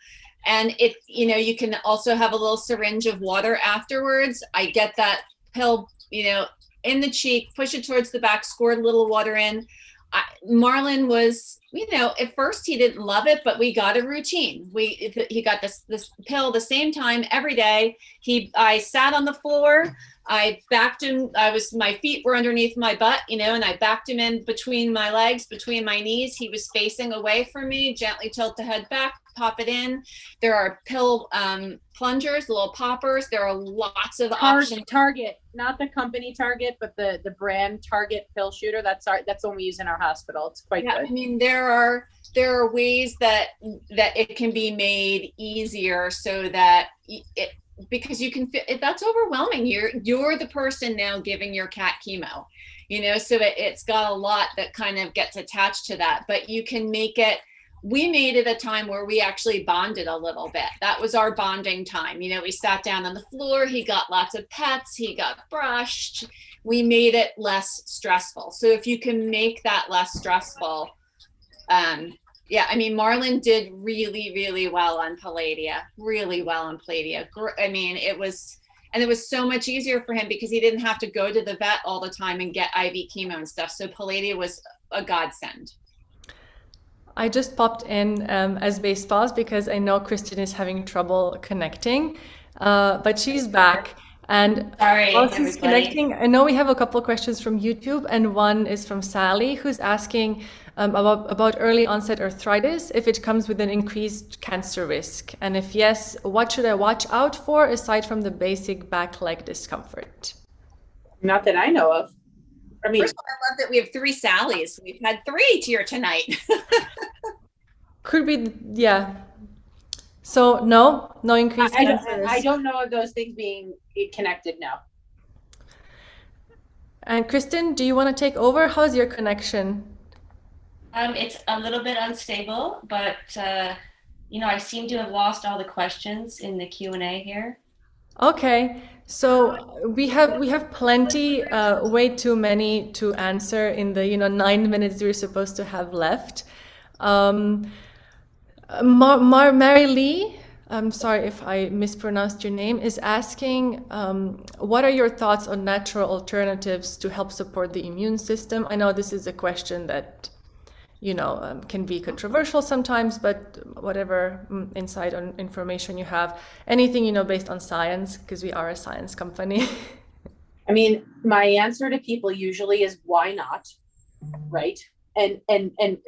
And you can also have a little syringe of water afterwards. I get that pill, in the cheek, push it towards the back, squirt a little water in. Marlin was, at first he didn't love it, but we got a routine. He got this pill the same time every day. I sat on the floor, I backed him. My feet were underneath my butt, and I backed him in between my legs, between my knees. He was facing away from me, gently tilt the head back, pop it in. There are pill plungers, little poppers. There are lots of options. Target, not the company Target, but the brand Target pill shooter. That's the one we use in our hospital. It's quite good. I mean, there are ways that it can be made easier so that because you can feel that's overwhelming. You're the person now giving your cat chemo, so it's got a lot that kind of gets attached to that, but you can make it. We made it a time where we actually bonded a little bit. That was our bonding time. We sat down on the floor. He got lots of pets. He got brushed. We made it less stressful. So if you can make that less stressful, Yeah, I mean, Marlon did really, really well on Palladia, really well on Palladia. I mean, it was so much easier for him because he didn't have to go to the vet all the time and get IV chemo and stuff. So Palladia was a godsend. I just popped in as base pause because I know Kristen is having trouble connecting, but she's back. And Sorry, while she's everybody. connecting, I know we have a couple of questions from YouTube, and one is from Sally, who's asking about early onset arthritis, if it comes with an increased cancer risk. And if yes, what should I watch out for aside from the basic back leg discomfort? Not that I know of. I mean, First of all, I love that we have 3 Sallys. We've had 3 here tonight. Could be, yeah. So no increased cancer risk. I don't know of those things being connected now. And Kristen, do you want to take over? How's your connection? It's a little bit unstable, but you know, I seem to have lost all the questions in the Q&A here. Okay, so we have plenty, way too many to answer in the 9 minutes we're supposed to have left. Mary Lee, I'm sorry if I mispronounced your name, is asking, what are your thoughts on natural alternatives to help support the immune system? I know this is a question that can be controversial sometimes, but whatever insight or information you have, anything, based on science, because we are a science company. I mean, my answer to people usually is why not, right? And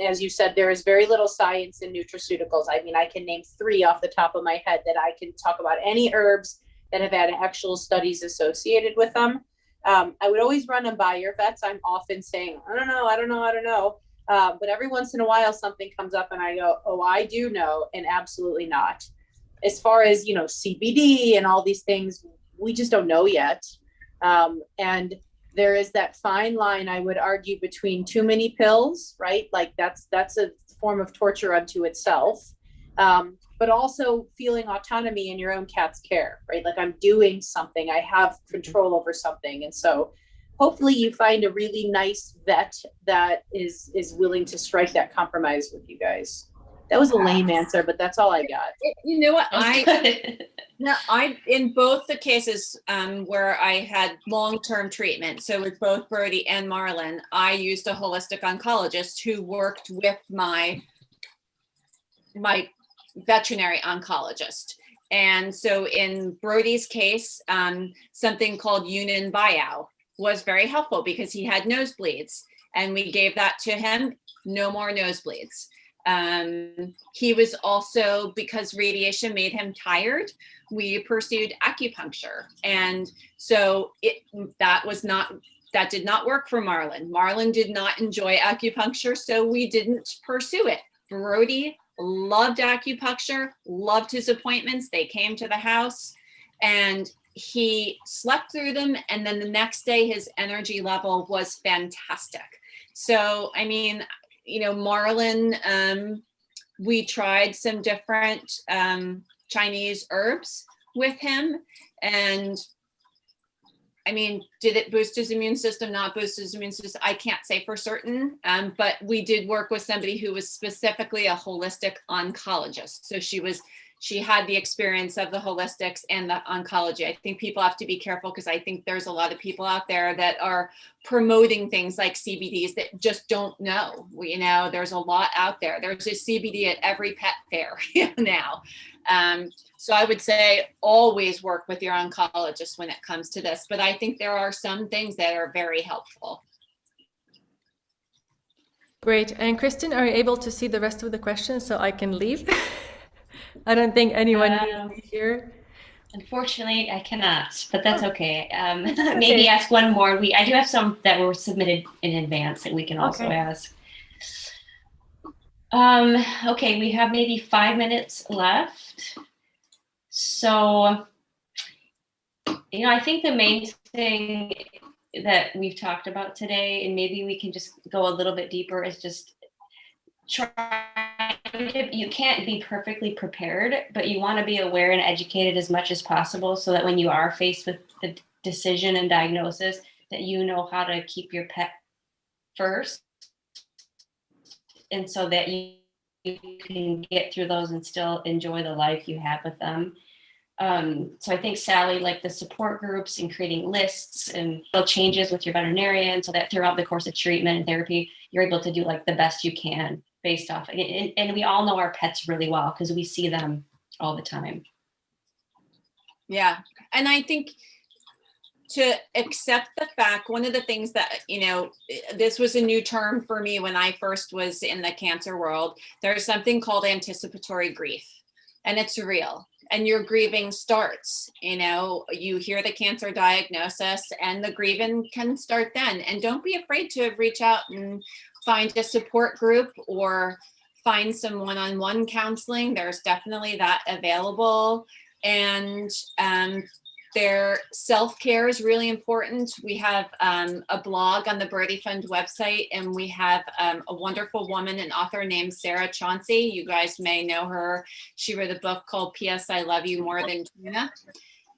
as you said, there is very little science in nutraceuticals. I mean, I can name 3 off the top of my head that I can talk about any herbs that have had actual studies associated with them. I would always run them by your vets. I'm often saying, I don't know. But every once in a while, something comes up and I go, oh, I do know, and absolutely not. As far as, CBD and all these things, we just don't know yet. And there is that fine line, I would argue, between too many pills, right? Like that's a form of torture unto itself. But also feeling autonomy in your own cat's care, right? Like I'm doing something, I have control over something. And so hopefully you find a really nice vet that is willing to strike that compromise with you guys. That was a lame answer, but that's all I got. You know what? I in both the cases where I had long-term treatment, so with both Brodie and Marlon, I used a holistic oncologist who worked with my veterinary oncologist. And so in Brodie's case, something called Yunin Biao was very helpful because he had nosebleeds, and we gave that to him. No more nosebleeds. He was also, because radiation made him tired, we pursued acupuncture. And so that did not work for Marlon. Marlon did not enjoy acupuncture, so we didn't pursue it. Brodie loved acupuncture, loved his appointments. They came to the house and he slept through them. And then the next day, his energy level was fantastic. So, I mean, Marlon, we tried some different Chinese herbs with him. And I mean, did it boost his immune system, not boost his immune system? I can't say for certain, but we did work with somebody who was specifically a holistic oncologist. So she had the experience of the holistics and the oncology. I think people have to be careful because I think there's a lot of people out there that are promoting things like CBDs that just don't know. There's a lot out there. There's a CBD at every pet fair now. So I would say always work with your oncologist when it comes to this. But I think there are some things that are very helpful. Great. And Kristen, are you able to see the rest of the questions so I can leave? I don't think anyone needs me here. Unfortunately, I cannot, but that's okay. Maybe ask one more. I do have some that were submitted in advance that we can also ask. Okay, we have maybe 5 minutes left. So, I think the main thing that we've talked about today, and maybe we can just go a little bit deeper, is just you can't be perfectly prepared, but you want to be aware and educated as much as possible so that when you are faced with the decision and diagnosis, that you know how to keep your pet first and so that you can get through those and still enjoy the life you have with them. So I think, Sally, like the support groups and creating lists and little changes with your veterinarian so that throughout the course of treatment and therapy, you're able to do like the best you can based off. And we all know our pets really well because we see them all the time. Yeah. And I think to accept the fact, one of the things that, you know, this was a new term for me when I first was in the cancer world. There's something called anticipatory grief, and it's real. And your grieving starts, you know, you hear the cancer diagnosis and the grieving can start then. And don't be afraid to reach out and find a support group or find some one-on-one counseling. There's definitely that available. And their self-care is really important. We have a blog on the Brodie Fund website, and we have a wonderful woman, an author named Sarah Chauncey. You guys may know her. She wrote a book called P.S. I Love You More Than Tuna.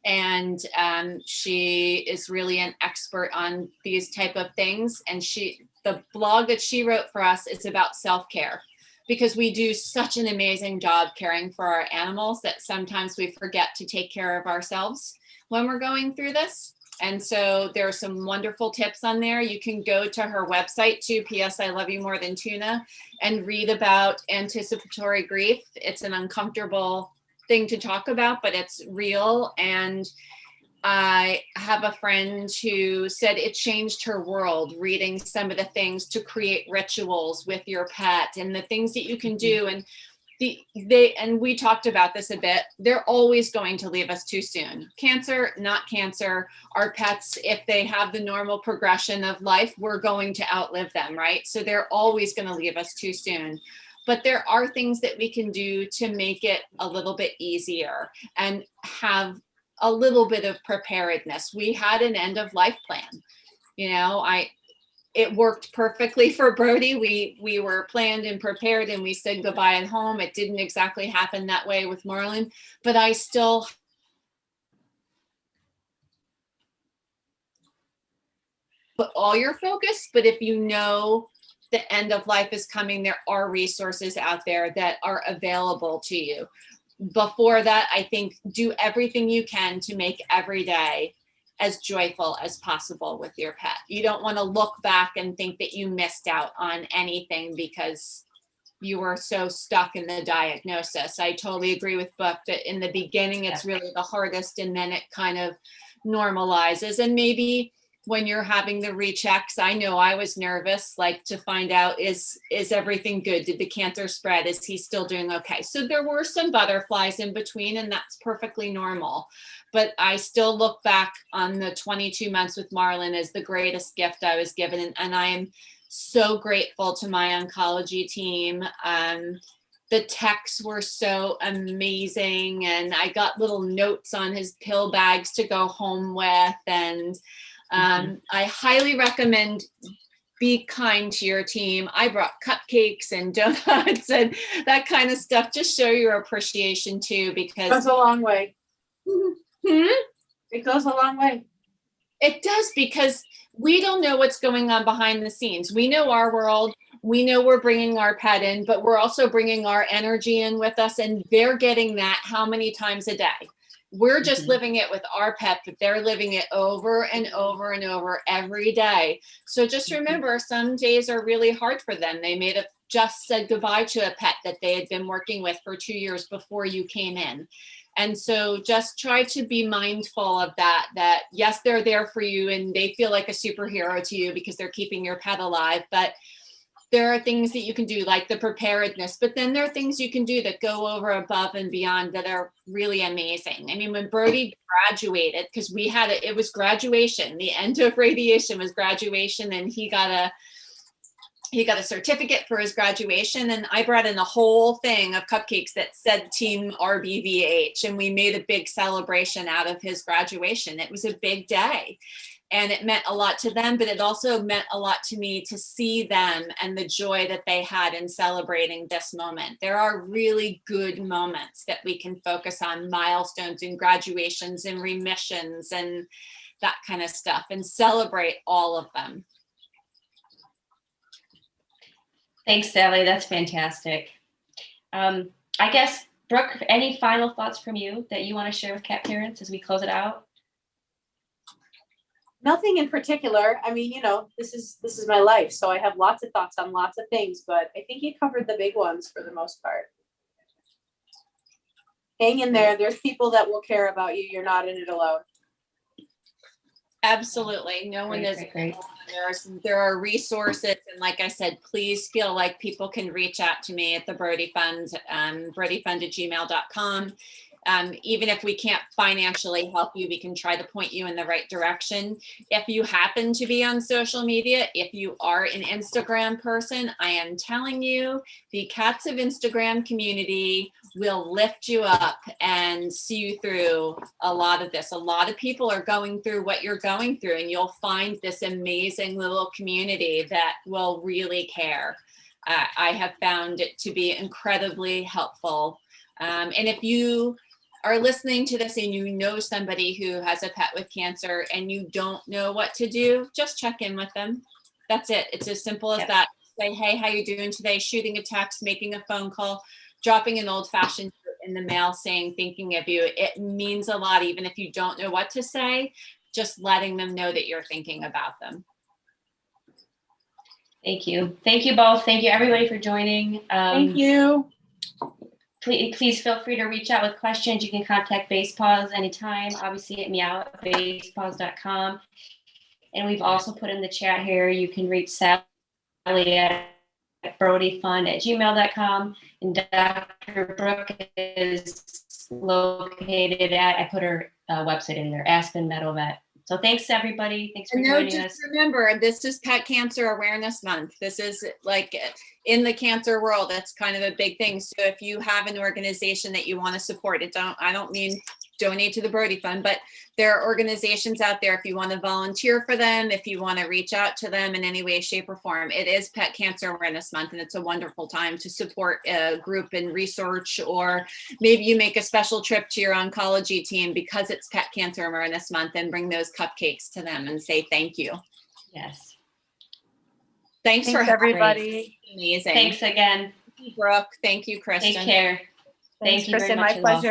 And she is really an expert on these type of things. And the blog that she wrote for us is about self-care, because we do such an amazing job caring for our animals that sometimes we forget to take care of ourselves when we're going through this. And so there are some wonderful tips on there. You can go to her website too, P.S. I Love You More Than Tuna, and read about anticipatory grief. It's an uncomfortable thing to talk about, but it's real. And I have a friend who said it changed her world reading some of the things to create rituals with your pet and the things that you can do. And and we talked about this a bit, they're always going to leave us too soon. Cancer, not cancer. Our pets, if they have the normal progression of life, we're going to outlive them, right? So they're always going to leave us too soon. But there are things that we can do to make it a little bit easier and have a little bit of preparedness. We had an end of life plan. You know, it worked perfectly for Brodie. We were planned and prepared, and we said goodbye at home. It didn't exactly happen that way with Marlin, but I still put all your focus. But if you know the end of life is coming, there are resources out there that are available to you. Before that, I think do everything you can to make every day as joyful as possible with your pet. You don't want to look back and think that you missed out on anything because you were so stuck in the diagnosis. I totally agree with Brooke that in the beginning, it's really the hardest, and then it kind of normalizes. And maybe when you're having the rechecks, I know I was nervous, like to find out, is everything good? Did the cancer spread? Is he still doing okay? So there were some butterflies in between, and that's perfectly normal. But I still look back on the 22 months with Marlin as the greatest gift I was given. And I am so grateful to my oncology team. The techs were so amazing. And I got little notes on his pill bags to go home with. And I highly recommend be kind to your team. I brought cupcakes and donuts and that kind of stuff. Just show your appreciation too, because It goes a long way. Hmm? It goes a long way. It does, because we don't know what's going on behind the scenes. We know our world. We know we're bringing our pet in, but we're also bringing our energy in with us, and they're getting that how many times a day? We're just living it with our pet, but they're living it over and over and over every day. So just remember, some days are really hard for them. They may have just said goodbye to a pet that they had been working with for 2 years before you came in. And so just try to be mindful of that yes, they're there for you and they feel like a superhero to you because they're keeping your pet alive. But there are things that you can do, like the preparedness, but then there are things you can do that go over above and beyond that are really amazing. I mean, when Brodie graduated, because it was graduation, the end of radiation was graduation, and he got a certificate for his graduation, and I brought in a whole thing of cupcakes that said Team RBVH, and we made a big celebration out of his graduation. It was a big day, and it meant a lot to them, but it also meant a lot to me to see them and the joy that they had in celebrating this moment. There are really good moments that we can focus on, milestones and graduations and remissions and that kind of stuff, and celebrate all of them. Thanks, Sally. That's fantastic. I guess, Brooke, any final thoughts from you that you want to share with cat parents as we close it out? Nothing in particular. I mean, you know, this is my life, so I have lots of thoughts on lots of things, but I think you covered the big ones for the most part. Hang in there. There's people that will care about you. You're not in it alone. Absolutely. No one is. Great. There are resources. And like I said, please feel like people can reach out to me at the Brodie Fund, brodiefund@gmail.com. Even if we can't financially help you, we can try to point you in the right direction. If you happen to be on social media, if you are an Instagram person, I am telling you, the Cats of Instagram community will lift you up and see you through a lot of this. A lot of people are going through what you're going through, and you'll find this amazing little community that will really care. I have found it to be incredibly helpful. And if you are listening to this and you know somebody who has a pet with cancer and you don't know what to do, just check in with them. That's it. It's as simple as that. Say, hey, how you doing today? Shooting a text, making a phone call, dropping an old-fashioned in the mail saying thinking of you. It means a lot, even if you don't know what to say, just letting them know that you're thinking about them. Thank you. Thank you both. Thank you, everybody, for joining. Thank you. Please feel free to reach out with questions. You can contact Basepaws anytime. Obviously, hit me out at basepaws.com. And we've also put in the chat here, you can reach Sally at brodiefund@gmail.com. And Dr. Brooke is located at, I put her website in there, Aspen Meadow Vet. So thanks, everybody. Thanks for joining us. Remember, this is Pet Cancer Awareness Month. This is like in the cancer world, that's kind of a big thing. So if you have an organization that you want to support, I don't mean donate to the Brodie Fund, but there are organizations out there, if you want to volunteer for them, if you want to reach out to them in any way, shape, or form. It is Pet Cancer Awareness Month, and it's a wonderful time to support a group in research, or maybe you make a special trip to your oncology team because it's Pet Cancer Awareness Month and bring those cupcakes to them and say thank you. Yes. Thanks for everybody. Amazing. Thanks again. Thank you, Brooke. Thank you, Kristen. Take care. Thanks, Thank you very Kristen. much. My as well. pleasure.